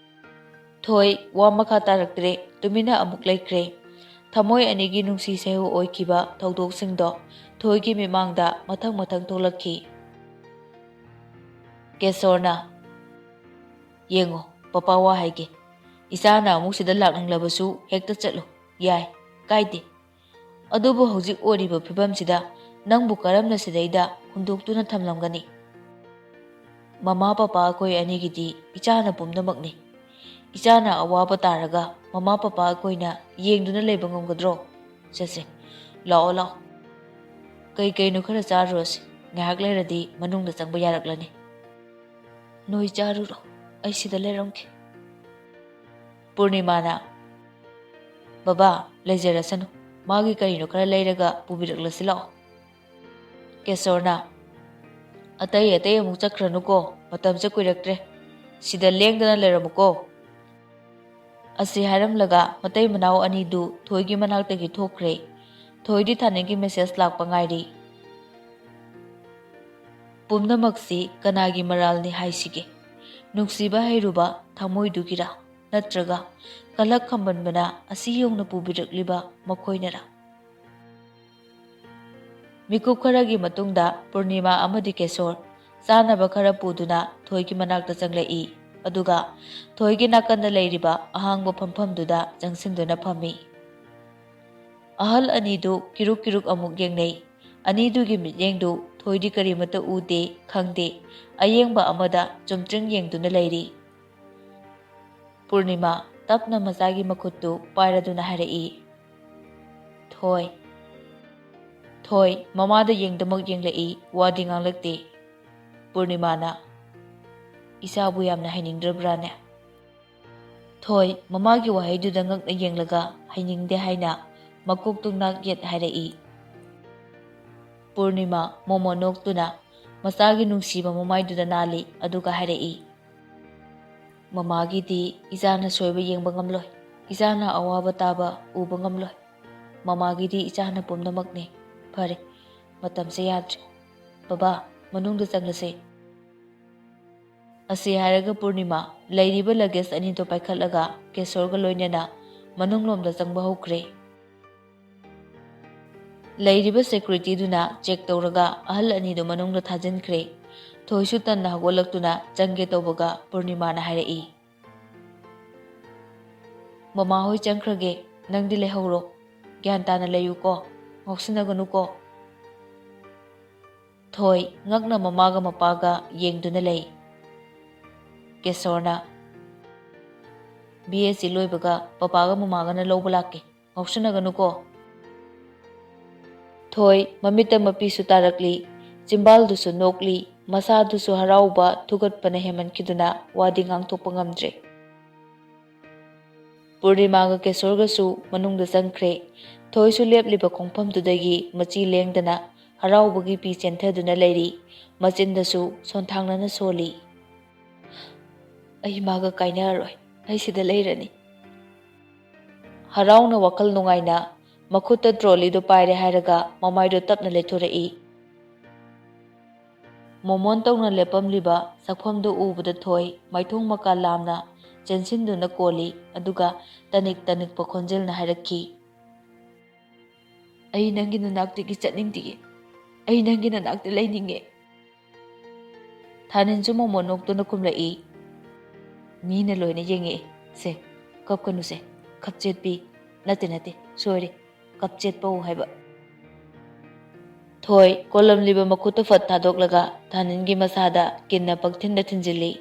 ꯊꯣꯏ ꯋꯥ ꯃꯈꯥ ꯇꯥꯔꯛꯇ꯭ꯔꯦ. ꯇꯨꯃꯤꯟꯅ ꯑꯃꯨꯛ ꯂꯩꯈ꯭ꯔꯦ. ꯊꯃꯣꯏ ꯑꯅꯤꯒꯤ ꯅꯨꯡꯁꯤ ꯁꯩꯍꯧ ꯑꯣꯏꯈꯤꯕ ꯊꯧꯗꯣꯛꯁꯤꯡꯗꯣ ꯊꯣꯏꯒꯤ ꯃꯤꯃꯥꯡꯗ ꯃꯊꯪ ꯃꯊꯪ ꯊꯣꯛꯂꯛꯈꯤ. ꯀꯦꯁꯣꯔꯅ ꯌꯦꯡꯉꯣ ꯄꯄꯥ ꯋꯥ ꯍꯥꯏꯒꯦ. ꯏꯆꯥꯅ ꯑꯃꯨꯛ ꯁꯤꯗ ꯂꯥꯛꯅꯤꯡꯂꯕꯁꯨ ꯍꯦꯛꯇ ꯆꯠꯂꯨ. ꯌꯥꯏ ꯀꯥꯏꯗꯦ. ꯑꯗꯨꯕꯨ ꯍꯧꯖꯤꯛ ꯑꯣꯏꯔꯤꯕ ꯐꯤꯕꯝꯁꯤꯗ ꯅꯪꯕꯨ ꯀꯔꯝꯅ ꯁꯤꯗꯩꯗ ꯍꯨꯟꯗꯣꯛꯇꯨꯅ ꯊꯝꯂꯝꯒꯅꯤ. ꯃꯃꯥ ꯄꯄꯥ ꯑꯩꯈꯣꯏ ꯑꯅꯤꯒꯤꯗꯤ ꯏꯆꯥꯅ ꯄꯨꯝꯅꯃꯛꯅꯤ. ꯏꯆꯥꯅ ꯑꯋꯥꯕ ꯇꯥꯔꯒ ꯃꯃꯥ ꯄꯄꯥ ꯑꯩꯈꯣꯏꯅ ꯌꯦꯡꯗꯨꯅ ꯂꯩꯕ ꯉꯝꯒꯗ꯭ꯔꯣ. ꯆꯠꯁꯦ ꯂꯥꯛꯑꯣ ꯂꯥꯛꯑꯣ. ꯀꯩꯅꯣ ꯈꯔ ꯆꯥꯔꯨꯔꯁꯤ. ꯉꯥꯏꯍꯥꯛ ꯂꯩꯔꯗꯤ ꯃꯅꯨꯡꯗ ꯆꯪꯕ ꯌꯥꯔꯛꯂꯅꯤ. ꯅꯣꯏ ꯆꯥꯔꯨꯔꯣ ꯑꯩ ꯁꯤꯗ ꯂꯩꯔꯝꯒꯦ. ꯄꯨꯔꯅꯤꯃꯥꯅ ꯕꯕꯥ ꯂꯩꯖꯔꯁꯅꯨ. ꯃꯥꯒꯤ ꯀꯔꯤꯅꯣ ꯈꯔ ꯂꯩꯔꯒ ꯄꯨꯕꯤꯔꯛꯂꯁꯤ ꯂꯥꯛꯑꯣ. ꯀꯦꯁꯣꯔꯅ ꯑꯇꯩ ꯑꯃꯨꯛ ꯆꯠꯈ꯭ꯔꯅꯨꯀꯣ. ꯃꯇꯝꯁꯦ ꯀꯨꯏꯔꯛꯇ꯭ꯔꯦ. ꯁꯤꯗ ꯂꯦꯡꯗꯅ ꯂꯩꯔꯝꯃꯨꯀꯣ. ꯑꯁꯤ ꯍꯥꯏꯔꯝꯂꯒ ꯃꯇꯩ ꯃꯅꯥꯎ ꯑꯅꯤꯗꯨ ꯊꯣꯏꯒꯤ ꯃꯅꯥꯛꯇꯒꯤ ꯊꯣꯛꯈ꯭ꯔꯦ. ꯊꯣꯏꯗꯤ ꯊꯥꯅꯤꯟꯒꯤ ꯃꯦꯁꯦꯖ ꯂꯥꯛꯄ ꯉꯥꯏꯔꯤ. ꯄꯨꯝꯅꯃꯛꯁꯤ ꯀꯅꯥꯒꯤ ꯃꯔꯥꯜꯅꯤ ꯍꯥꯏꯁꯤꯒꯦ. ꯅꯨꯡꯁꯤꯕ ꯍꯩꯔꯨꯕ ꯊꯃꯣꯏꯗꯨꯒꯤꯔꯥ ꯅꯠꯇ꯭ꯔꯒ ꯀꯂꯛ ꯈꯝꯕꯟꯕꯅ ꯑꯁꯤ ꯌꯧꯅ ꯄꯨꯕꯤꯔꯛꯂꯤꯕ ꯃꯈꯣꯏꯅꯔꯥ. ꯃꯤꯀꯨꯞ ꯈꯔꯒꯤ ꯃꯇꯨꯡꯗ ꯄꯨꯔꯅꯤꯃꯥ ꯑꯃꯗꯤ ꯀꯦꯁꯣꯔ ꯆꯥꯅꯕ ꯈꯔ ꯄꯨꯗꯨꯅ ꯊꯣꯏꯒꯤ ꯃꯅꯥꯛꯇ ꯆꯪꯂꯛꯏ. ꯑꯗꯨꯒ ꯊꯣꯏꯒꯤ ꯅꯥꯀꯟꯗ ꯂꯩꯔꯤꯕ ꯑꯍꯥꯡꯕ ꯐꯝꯐꯝꯗꯨꯗ ꯆꯪꯁꯤꯟꯗꯨꯅ ꯐꯝꯃꯤ. ꯑꯍꯜ ꯑꯅꯤꯗꯨ ꯀꯤꯔꯨꯛ ꯀꯤꯔꯨꯛ ꯑꯃꯨꯛ ꯌꯦꯡꯅꯩ. ꯑꯅꯤꯗꯨꯒꯤ ꯃꯤꯠꯌꯦꯡꯗꯨ ꯊꯣꯏꯗꯤ ꯀꯔꯤꯃꯠꯇ ꯎꯗꯦ ꯈꯪꯗꯦ. ꯑꯌꯦꯡꯕ ꯑꯃꯗ ꯆꯨꯝꯇ꯭ꯔꯤꯡ ꯌꯦꯡꯗꯨꯅ ꯂꯩꯔꯤ. ꯄꯨꯔꯅꯤꯃꯥ ꯇꯞꯅ ꯃꯆꯥꯒꯤ ꯃꯈꯨꯠꯇꯨ ꯄꯥꯏꯔꯗꯨꯅ ꯍꯥꯏꯔꯛꯏ. ꯊꯣꯏ ꯃꯃꯥꯗ ꯌꯦꯡꯗꯃꯛ ꯌꯦꯡꯂꯛꯏ. ꯋꯥꯗꯤ ꯉꯥꯡꯂꯛꯇꯦ. ꯄꯨꯔꯅꯤꯃꯥꯅ ꯏꯆꯥꯕꯨ ꯌꯥꯝꯅ ꯍꯩꯅꯤꯡꯗ꯭ꯔꯕ꯭ꯔꯥꯅꯦ. ꯊꯣꯏ ꯃꯃꯥꯒꯤ ꯋꯥꯍꯩꯗꯨꯗ ꯉꯛꯅ ꯌꯦꯡꯂꯒ ꯍꯩꯅꯤꯡꯗꯦ ꯍꯥꯏꯅ ꯃꯀꯣꯛꯇꯨ ꯅꯥꯛ ꯌꯦꯠ ꯍꯥꯏꯔꯛꯏ. ꯄꯨꯔꯅꯤꯃꯥ ꯃꯣꯃꯣ ꯅꯣꯛꯇꯨꯅ ꯃꯆꯥꯒꯤ ꯅꯨꯡꯁꯤꯕ ꯃꯃꯥꯏꯗꯨꯗ ꯅꯥꯜꯂꯤ. ꯑꯗꯨꯒ ꯍꯥꯏꯔꯛꯏ. ꯃꯃꯥꯒꯤꯗꯤ ꯏꯆꯥꯅ ꯁꯣꯏꯕ ꯌꯦꯡꯕ ꯉꯝꯂꯣꯏ. ꯏꯆꯥꯅ ꯑꯋꯥꯕ ꯇꯥꯕ ꯎꯕ ꯉꯝꯂꯣꯏ. ꯃꯃꯥꯒꯤꯗꯤ ꯏꯆꯥꯅ ꯄꯨꯝꯅꯃꯛꯅꯤ. ꯐꯔꯦ, ꯃꯇꯝꯁꯦ ꯌꯥꯗ꯭ꯔꯦ. ꯕꯕꯥ, ꯃꯅꯨꯡꯗ ꯆꯪꯂꯁꯦ. ꯑꯁꯤ ꯍꯥꯏꯔꯒ ꯄꯨꯔꯅꯤꯃꯥ ꯂꯩꯔꯤꯕ ꯂꯒꯦꯖ ꯑꯅꯤꯗꯣ ꯄꯥꯏꯈꯠꯂꯒ ꯀꯦꯁꯣꯔꯒ ꯂꯣꯏꯅꯅ ꯃꯅꯨꯡꯂꯣꯝꯗ ꯆꯪꯕ ꯍꯧꯈ꯭ꯔꯦ. ꯂꯩꯔꯤꯕ ꯁꯦꯀ꯭ꯌꯨꯔꯤꯇꯤꯗꯨꯅ ꯆꯦꯛ ꯇꯧꯔꯒ ꯑꯍꯜ ꯑꯅꯤꯗꯨ ꯃꯅꯨꯡꯗ ꯊꯥꯖꯤꯟꯈ꯭ꯔꯦ. ꯊꯣꯏꯁꯨ ꯇꯟꯅ ꯍꯧꯒꯠꯂꯛꯇꯨꯅ ꯆꯪꯒꯦ ꯇꯧꯕꯒ ꯄꯨꯔꯅꯤꯃꯥꯅ ꯍꯥꯏꯔꯛꯏ, ꯃꯃꯥ ꯍꯣꯏ ꯆꯪꯈ꯭ꯔꯒꯦ, ꯅꯪꯗꯤ ꯂꯩꯍꯧꯔꯣ. ꯒ꯭ꯌꯥꯟ ꯇꯥꯅ ꯂꯩꯌꯨꯀꯣ, ꯉꯥꯎꯁꯤꯟꯅꯒꯅꯨꯀꯣ. ꯊꯣꯏ ꯉꯛꯅ ꯃꯃꯥꯒ ꯃꯄꯥꯒ ꯌꯦꯡꯗꯨꯅ ꯂꯩ. ꯀꯦꯁꯣꯔꯅ, BSc ꯂꯣꯏꯕꯒ ꯄꯄꯥꯒ ꯃꯃꯥꯒꯅ ꯂꯧꯕ ꯂꯥꯛꯀꯦ, ꯉꯥꯎꯁꯤꯟꯅꯒꯅꯨꯀꯣ. ꯊꯣꯏ ꯃꯃꯤꯠꯇ ꯃꯄꯤꯁꯨ ꯇꯥꯔꯛꯂꯤ, ꯆꯤꯝꯕꯥꯜꯗꯨꯁꯨ ꯅꯣꯛꯂꯤ, ꯃꯁꯥꯗꯨꯁꯨ ꯍꯔꯥꯎꯕ ꯊꯨꯒꯠꯄꯅ ꯍꯦꯃꯟꯈꯤꯗꯨꯅ ꯋꯥꯗꯤ ꯉꯥꯡꯊꯣꯛꯄ ꯉꯝꯗ꯭ꯔꯦ. ꯄꯨꯔꯅꯤꯃꯥꯒ ꯀꯦꯁꯣꯔꯒꯁꯨ ꯃꯅꯨꯡꯗ ꯆꯪꯈ꯭ꯔꯦ. ꯊꯣꯏꯁꯨ ꯂꯦꯞꯂꯤꯕ ꯈꯣꯡꯐꯝꯗꯨꯗꯒꯤ ꯃꯆꯤ ꯂꯦꯡꯗꯅ ꯍꯔꯥꯎꯕꯒꯤ ꯄꯤ ꯆꯦꯟꯊꯗꯨꯅ ꯂꯩꯔꯤ. ꯃꯆꯤꯟꯗꯁꯨ ꯁꯣꯟꯊꯥꯡꯅꯅ ꯁꯣꯜꯂꯤ. ꯑꯩ ꯃꯥꯒ ꯀꯥꯏꯅꯔꯔꯣꯏ, ꯑꯩ ꯁꯤꯗ ꯂꯩꯔꯅꯤ. ꯍꯔꯥꯎꯅ ꯋꯥꯈꯜ ꯅꯨꯡꯉꯥꯏꯅ ꯃꯈꯨꯠꯇ ꯇ꯭ꯔꯣꯂꯤꯗꯨ ꯄꯥꯏꯔꯦ ꯍꯥꯏꯔꯒ ꯃꯃꯥꯏꯗꯨ ꯇꯞꯅ ꯂꯩꯊꯣꯔꯛꯏ. ꯃꯣꯃꯣꯟ ꯇꯧꯅ ꯂꯦꯞꯄꯝꯂꯤꯕ ꯁꯛꯐꯝꯗꯨ ꯎꯕꯗ ꯊꯣꯏ ꯃꯥꯏꯊꯣꯡ ꯃꯀꯥ ꯂꯥꯝꯅ ꯆꯦꯟꯁꯤꯟꯗꯨꯅ ꯀꯣꯜꯂꯤ. ꯑꯗꯨꯒ ꯇꯅꯤꯛ ꯇꯅꯤꯛꯄ ꯈꯣꯟꯖꯦꯜꯅ ꯍꯥꯏꯔꯛꯈꯤ, ꯑꯩ ꯅꯪꯒꯤ ꯅꯅꯥꯛꯇꯒꯤ ꯆꯠꯅꯤꯡꯗꯤꯌꯦ, ꯑꯩ ꯅꯪꯒꯤ ꯅꯅꯥꯛꯇ ꯂꯩꯅꯤꯡꯉꯦ. ꯊꯥꯅꯤꯟꯁꯨ ꯃꯣꯃꯣꯟ ꯅꯣꯛꯇꯨꯅ ꯈꯨꯝꯂꯛꯏ, ꯃꯤꯅ ꯂꯣꯏꯅ ꯌꯦꯡꯉꯛꯏ. ꯁꯦ, ꯀꯞꯀꯅꯨꯁꯦ, ꯀꯞꯆꯦꯠꯄꯤ. ꯅꯠꯇꯦ, ꯁꯣꯏꯔꯦ, ꯀꯞꯆꯦꯠꯄꯧ ꯍꯥꯏꯕ. ꯊꯣꯏ ꯀꯣꯜꯂꯝꯂꯤꯕ ꯃꯈꯨꯠꯇꯨ ꯐꯠ ꯊꯥꯗꯣꯛꯂꯒ ꯊꯥꯅꯤꯟꯒꯤ ꯃꯁꯥꯗ ꯀꯤꯟꯅ ꯄꯪꯊꯤꯟꯗ ꯊꯤꯟꯖꯤꯜꯂꯤ.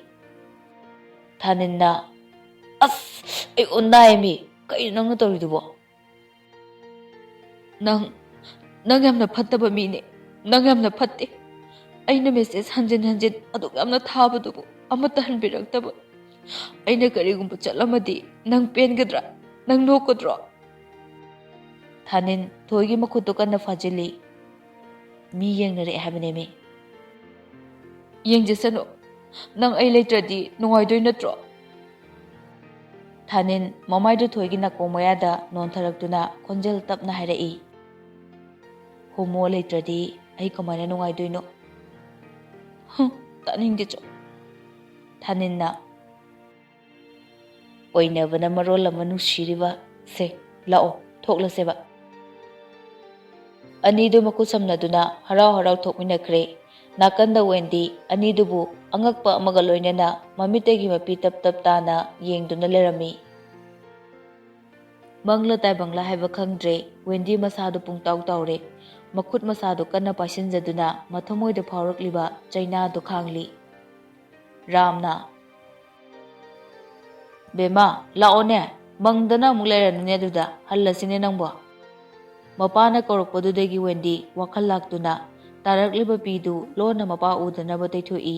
ꯊꯥꯅꯤꯟꯅ, ꯑꯁ, ꯑꯩ ꯑꯣꯟꯅꯥꯏꯃꯤ, ꯀꯩꯅꯣ ꯅꯪꯅ ꯇꯧꯔꯤꯗꯨꯕꯣ? ꯅꯪ ꯌꯥꯝꯅ ꯐꯠꯇꯕ ꯃꯤꯅꯦ. ꯅꯪ ꯌꯥꯝꯅ ꯐꯠꯇꯦ. ꯑꯩꯅ ꯃꯦꯁꯦꯖ ꯍꯟꯖꯤꯟ ꯑꯗꯨꯛ ꯌꯥꯝꯅ ꯊꯥꯕꯗꯨꯕꯨ ꯑꯃꯠꯇ ꯍꯟꯕꯤꯔꯛꯇꯕ. ꯑꯩꯅ ꯀꯔꯤꯒꯨꯝꯕ ꯆꯠꯂꯝꯃꯗꯤ ꯅꯪ ꯄꯦꯟꯒꯗ꯭ꯔꯥ? ꯅꯪ ꯅꯣꯛꯀꯗ꯭ꯔꯣ? ꯊꯥꯅꯤꯟ ꯊꯣꯏꯒꯤ ꯃꯈꯨꯠꯇꯨ ꯀꯟꯅ ꯐꯥꯖꯤꯜꯂꯤ. ꯃꯤ ꯌꯦꯡꯅꯔꯛꯑꯦ ꯍꯥꯏꯕꯅꯦꯃꯤ. ꯌꯦꯡꯖꯁꯅꯨ. ꯅꯪ ꯑꯩ ꯂꯩꯇ꯭ꯔꯗꯤ ꯅꯨꯡꯉꯥꯏꯗꯣꯏ ꯅꯠꯇ꯭ꯔꯣ? ꯊꯥꯅꯤꯟ ꯃꯃꯥꯏꯗꯨ ꯊꯣꯏꯒꯤ ꯅꯥꯀꯣꯡ ꯃꯌꯥꯗ ꯅꯣꯟꯊꯔꯛꯇꯨꯅ ꯈꯣꯟꯖꯦꯜ ꯇꯞꯅ ꯍꯥꯏꯔꯛꯏ, ꯍꯣꯃꯣ ꯂꯩꯇ꯭ꯔꯗꯤ ꯑꯩ ꯀꯃꯥꯏꯅ ꯅꯨꯡꯉꯥꯏꯗꯣꯏꯅꯣ? ꯇꯥꯅꯤꯡꯗꯦꯆꯣ. ꯊꯥꯅꯤꯟꯅ, ꯑꯣꯏꯅꯕꯅ ꯃꯔꯣꯜ ꯑꯃ ꯅꯨꯡꯁꯤꯔꯤꯕ. ꯁꯦ, ꯂꯥꯛꯑꯣ, ꯊꯣꯛꯂꯁꯦꯕ. ꯑꯅꯤꯗꯨ ꯃꯈꯨꯠ ꯁꯝꯅꯗꯨꯅ ꯍꯔꯥꯎ ꯊꯣꯛꯃꯤꯟꯅꯈ꯭ꯔꯦ. ꯅꯥꯀꯟꯗ ꯋꯦꯟꯗꯤ ꯑꯅꯤꯗꯨꯕꯨ ꯑꯉꯛꯄ ꯑꯃꯒ ꯂꯣꯏꯅꯅ ꯃꯃꯤꯠꯇꯒꯤ ꯃꯄꯤ ꯇꯞ ꯇꯥꯅ ꯌꯦꯡꯗꯨꯅ ꯂꯩꯔꯝꯃꯤ. ꯃꯪꯂ ꯇꯥꯏꯕꯪꯂ ꯍꯥꯏꯕ ꯈꯪꯗ꯭ꯔꯦ. ꯋꯦꯟꯗꯤ ꯃꯁꯥꯗꯨ ꯄꯨꯡꯇꯥꯎ ꯇꯥꯎꯔꯦ. ꯃꯈꯨꯠ ꯃꯁꯥꯗꯨ ꯀꯟꯅ ꯄꯥꯏꯁꯤꯟꯖꯗꯨꯅ ꯃꯊꯃꯣꯏꯗ ꯐꯥꯎꯔꯛꯂꯤꯕ ꯆꯩꯅꯥꯗꯨ ꯈꯥꯡꯂꯤ. ꯔꯥꯝꯅ, ꯕꯦꯃꯥ, ꯂꯥꯛꯑꯣꯅꯦ, ꯃꯪꯗꯅ ꯑꯃꯨꯛ ꯂꯩꯔꯅꯨꯅꯦ ꯑꯗꯨꯗ, ꯍꯜꯂꯁꯤꯅꯦ ꯅꯪꯕꯣ. ꯃꯄꯥꯅ ꯀꯧꯔꯛꯄꯗꯨꯗꯒꯤ ꯋꯦꯟꯗꯤ ꯋꯥꯈꯜ ꯂꯥꯛꯇꯨꯅ ꯇꯥꯔꯛꯂꯤꯕ ꯄꯤꯗꯨ ꯂꯣꯟꯅ ꯃꯄꯥ ꯎꯗꯅꯕ ꯇꯩꯊꯣꯛꯏ.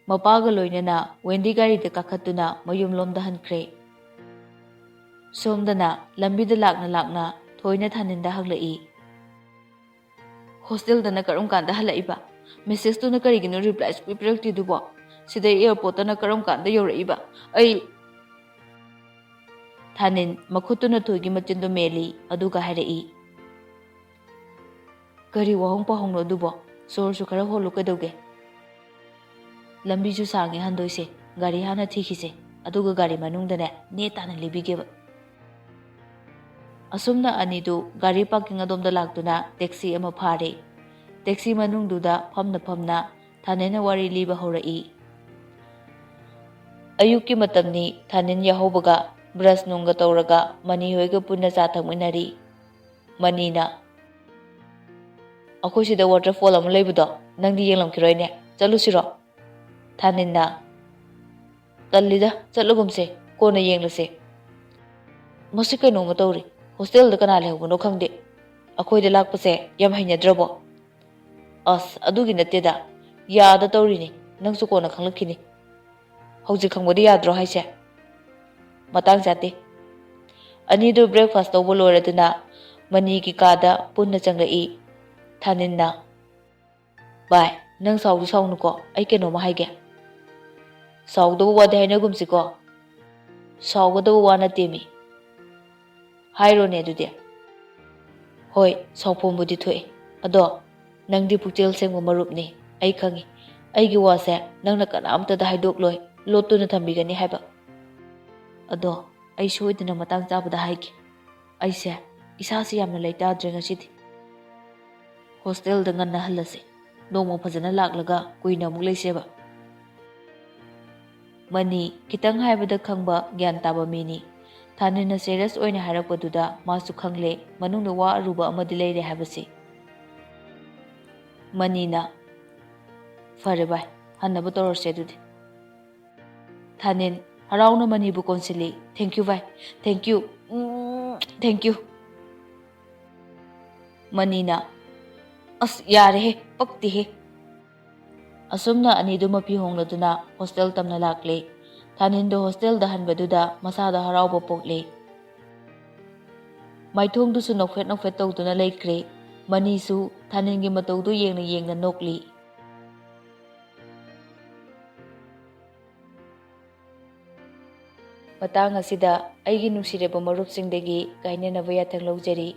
ꯃꯄꯥꯒ ꯂꯣꯏꯅꯅ ꯋꯦꯟꯗꯤ ꯒꯥꯔꯤꯗ ꯀꯥꯈꯠꯇꯨꯅ ꯃꯌꯨꯝꯂꯣꯝꯗ ꯍꯟꯈ꯭ꯔꯦ. ꯁꯣꯝꯗꯅ ꯂꯝꯕꯤꯗ ꯂꯥꯛꯅ ꯊꯣꯏꯅ ꯊꯥꯅꯤꯟꯗ ꯍꯪꯂꯛꯏ, ꯍꯣꯁꯇꯦꯜꯗꯅ ꯀꯔꯝ ꯀꯥꯟꯗ ꯍꯜꯂꯛꯏꯕ? ꯃꯦꯁꯦꯖꯇꯨꯅ ꯀꯔꯤꯒꯤꯅꯣ ꯔꯤꯄ꯭ꯂꯥꯏ ꯁꯨꯡꯄꯤ ꯄꯤꯔꯛꯇ꯭ꯔꯤꯗꯨꯕꯣ? ꯁꯤꯗꯩ ꯑꯦꯌꯥꯔꯄꯣꯔꯠꯇꯅ ꯀꯔꯝ ꯀꯥꯟꯗ ꯌꯧꯔꯛꯏꯕ? ꯊꯥꯅꯤꯟ ꯃꯈꯨꯠꯇꯨꯅ ꯊꯣꯏꯒꯤ ꯃꯆꯤꯟꯗꯨ ꯃꯦꯜꯂꯤ. ꯑꯗꯨꯒ ꯍꯥꯏꯔꯛꯏ, ꯀꯔꯤ ꯋꯥꯍꯣꯡ ꯄꯥꯍꯣꯡꯅꯣ ꯑꯗꯨꯕꯣ? ꯁꯣꯔꯁꯨ ꯈꯔ ꯍꯣꯜꯂꯨ ꯀꯩꯗꯧꯒꯦ? ꯂꯝꯕꯤꯁꯨ ꯁꯥꯡꯉꯦ ꯍꯟꯗꯣꯏꯁꯦ. ꯒꯥꯔꯤ ꯍꯥꯟꯅ ꯊꯤꯈꯤꯁꯦ. ꯑꯗꯨꯒ ꯒꯥꯔꯤ ꯃꯅꯨꯡꯗꯅꯦ ꯅꯦ ꯇꯥꯅ ꯂꯤꯕꯤꯒꯦꯕ. ꯑꯁꯨꯝꯅ ꯑꯅꯤꯗꯨ ꯒꯥꯔꯤ ꯄꯥꯔꯀꯤꯡ ꯑꯗꯣꯝꯗ ꯂꯥꯛꯇꯨꯅ ꯇꯦꯛꯁꯤ ꯑꯃ ꯐꯥꯔꯦ. ꯇꯦꯛꯁꯤ ꯃꯅꯨꯡꯗꯨꯗ ꯐꯝꯅ ꯊꯥꯅꯤꯟꯅ ꯋꯥꯔꯤ ꯂꯤꯕ ꯍꯧꯔꯛꯏ. ꯑꯌꯨꯛꯀꯤ ꯃꯇꯝꯅꯤ. ꯊꯥꯅꯤꯟ ꯌꯥꯍꯧꯕꯒ ꯕ꯭ꯔꯁ ꯅꯨꯡꯒ ꯇꯧꯔꯒ ꯃꯅꯤ ꯍꯣꯏꯒ ꯄꯨꯟꯅ ꯆꯥ ꯊꯛꯃꯤꯟꯅꯔꯤ. ꯃꯅꯤꯅ, ꯑꯩꯈꯣꯏ ꯁꯤꯗ ꯋꯥꯇꯔꯐꯣꯜ ꯑꯃ ꯂꯩꯕꯗꯣ ꯅꯪꯗꯤ ꯌꯦꯡꯂꯝꯈꯤꯔꯣꯏꯅꯦ, ꯆꯠꯂꯨꯁꯤꯔꯣ? ꯊꯥꯅꯤꯟꯅ, ꯇꯜꯂꯤꯗ, ꯆꯠꯂꯒꯨꯝꯁꯦ, ꯀꯣꯟꯅ ꯌꯦꯡꯂꯁꯦ. ꯃꯁꯤ ꯀꯩꯅꯣꯝꯃ ꯇꯧꯔꯤ. ꯍꯣꯁꯇꯦꯜꯗ ꯀꯅꯥ ꯂꯩꯍꯧꯕꯅꯣ ꯈꯪꯗꯦ. ꯑꯩꯈꯣꯏꯗ ꯂꯥꯛꯄꯁꯦ ꯌꯥꯝ ꯍꯩꯅꯗ꯭ꯔꯕꯣ? ꯑꯁ, ꯑꯗꯨꯒꯤ ꯅꯠꯇꯦꯗ, ꯌꯥꯗ ꯇꯧꯔꯤꯅꯤ. ꯅꯪꯁꯨ ꯀꯣꯟꯅ ꯈꯪꯂꯛꯈꯤꯅꯤ. ꯍꯧꯖꯤꯛ ꯈꯪꯕꯗꯤ ꯌꯥꯗ꯭ꯔꯣ ꯍꯥꯏꯁꯦ? ꯃꯇꯥꯡ ꯆꯥꯗꯦ. ꯑꯅꯤꯗꯨ ꯕ꯭ꯔꯦꯛꯐꯥꯁ ꯇꯧꯕ ꯂꯣꯏꯔꯗꯨꯅ ꯃꯅꯤꯒꯤ ꯀꯥꯗ ꯄꯨꯟꯅ ꯆꯪꯂꯛꯏ. ꯊꯥꯅꯤꯟꯅ, ꯚꯥꯏ, ꯅꯪ ꯁꯥꯎꯅꯨꯀꯣ, ꯑꯩ ꯀꯩꯅꯣꯝꯃ ꯍꯥꯏꯒꯦ. ꯁꯥꯎꯗꯕ ꯋꯥꯗꯤ ꯍꯥꯏꯅꯒꯨꯝꯁꯤꯀꯣ. ꯁꯥꯎꯒꯗꯕ ꯋꯥ ꯅꯠꯇꯦꯃꯤ. ꯍꯥꯏꯔꯣꯅꯦ ꯑꯗꯨꯗꯤ꯫ ꯍꯣꯏ ꯁꯥꯎꯐꯣꯡꯕꯨꯗꯤ ꯊꯣꯛꯏ ꯑꯗꯣ ꯅꯪꯗꯤ ꯄꯨꯛꯆꯦꯜ ꯁꯦꯡꯕ ꯃꯔꯨꯞꯅꯤ ꯑꯩ ꯈꯪꯉꯤ ꯑꯩꯒꯤ ꯋꯥꯁꯦ ꯅꯪꯅ ꯀꯅꯥꯝꯇꯗ ꯍꯥꯏꯗꯣꯛꯂꯣꯏ ꯂꯣꯠꯇꯨꯅ ꯊꯝꯕꯤꯒꯅꯤ ꯍꯥꯏꯕ ꯑꯗꯣ ꯑꯩ ꯁꯣꯏꯗꯅ ꯃꯇꯥꯡ ꯆꯥꯕꯗ ꯍꯥꯏꯒꯦ ꯑꯩꯁꯦ ꯏꯁꯥꯁꯦ ꯌꯥꯝꯅ ꯂꯩꯇꯥꯗ꯭ꯔꯦ ꯉꯁꯤꯗꯤ ꯍꯣꯁꯇꯦꯜꯗ ꯉꯟꯅ ꯍꯜꯂꯁꯤ ꯅꯣꯡꯃ ꯐꯖꯅ ꯂꯥꯛꯂꯒ ꯀꯨꯏꯅ ꯑꯃꯨꯛ ꯂꯩꯁꯦꯕ ꯃꯅꯤ ꯈꯤꯇꯪ ꯍꯥꯏꯕꯗ ꯈꯪꯕ ꯒ꯭ꯌꯥꯟ ꯇꯥꯕ ꯃꯤꯅꯤ ꯊꯥꯅꯤꯟꯅ ꯁꯦꯔꯤꯌꯁ ꯑꯣꯏꯅ ꯍꯥꯏꯔꯛꯄꯗꯨꯗ ꯃꯥꯁꯨ ꯈꯪꯂꯦ ꯃꯅꯨꯡꯗ ꯋꯥ ꯑꯔꯨꯕ ꯑꯃꯗꯤ ꯂꯩꯔꯦ ꯍꯥꯏꯕꯁꯤ ꯃꯅꯤꯅ ꯐꯔꯦ ꯚꯥꯏ ꯍꯟꯅꯕ ꯇꯧꯔꯁꯦ ꯑꯗꯨꯗꯤ ꯊꯥꯅꯤꯟ ꯍꯔꯥꯎꯅ ꯃꯅꯤꯕꯨ ꯀꯣꯟꯁꯤꯜꯂꯤ ꯊꯦꯡꯀ꯭ꯌꯨ ꯚꯥꯏ ꯊꯦꯡꯀ꯭ꯌꯨ ꯊꯦꯡꯀ꯭ꯌꯨ ꯃꯅꯤꯅ ꯑꯁ ꯌꯥꯔꯦꯍꯦ ꯄꯛꯇꯦꯍꯦ ꯑꯁꯨꯝꯅ ꯑꯅꯤꯗꯨ ꯃꯄꯤ ꯍꯣꯡꯂꯗꯨꯅ ꯍꯣꯁꯇꯦꯜ ꯇꯝꯅ ꯂꯥꯛꯂꯦ ꯊꯥꯅꯤꯟꯗꯣ ꯍꯣꯁꯇꯦꯜꯗ ꯍꯟꯕꯗꯨꯗ ꯃꯁꯥꯗ ꯍꯔꯥꯎꯕ ꯄꯣꯛꯂꯦ ꯃꯥꯏꯊꯣꯡꯗꯨꯁꯨ ꯅꯣꯛꯐꯦꯠ ꯅꯣꯛꯐꯦꯠ ꯇꯧꯗꯨꯅ ꯂꯩꯈ꯭ꯔꯦ ꯃꯅꯤꯁꯨ ꯊꯥꯅꯤꯟꯒꯤ ꯃꯇꯧꯗꯨ ꯌꯦꯡꯅ ꯌꯦꯡꯅ ꯅꯣꯛꯂꯤ ꯃꯇꯥꯡ ꯑꯁꯤꯗ ꯑꯩꯒꯤ ꯅꯨꯡꯁꯤꯔꯕ ꯃꯔꯨꯞꯁꯤꯡꯗꯒꯤ ꯀꯥꯏꯅꯅꯕ ꯌꯥꯊꯪ ꯂꯧꯖꯔꯤ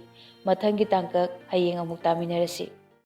ꯃꯊꯪꯒꯤ ꯇꯥꯡꯀꯛ ꯍꯌꯦꯡ ꯑꯃꯨꯛ ꯇꯥꯃꯤꯟꯅꯔꯁꯤ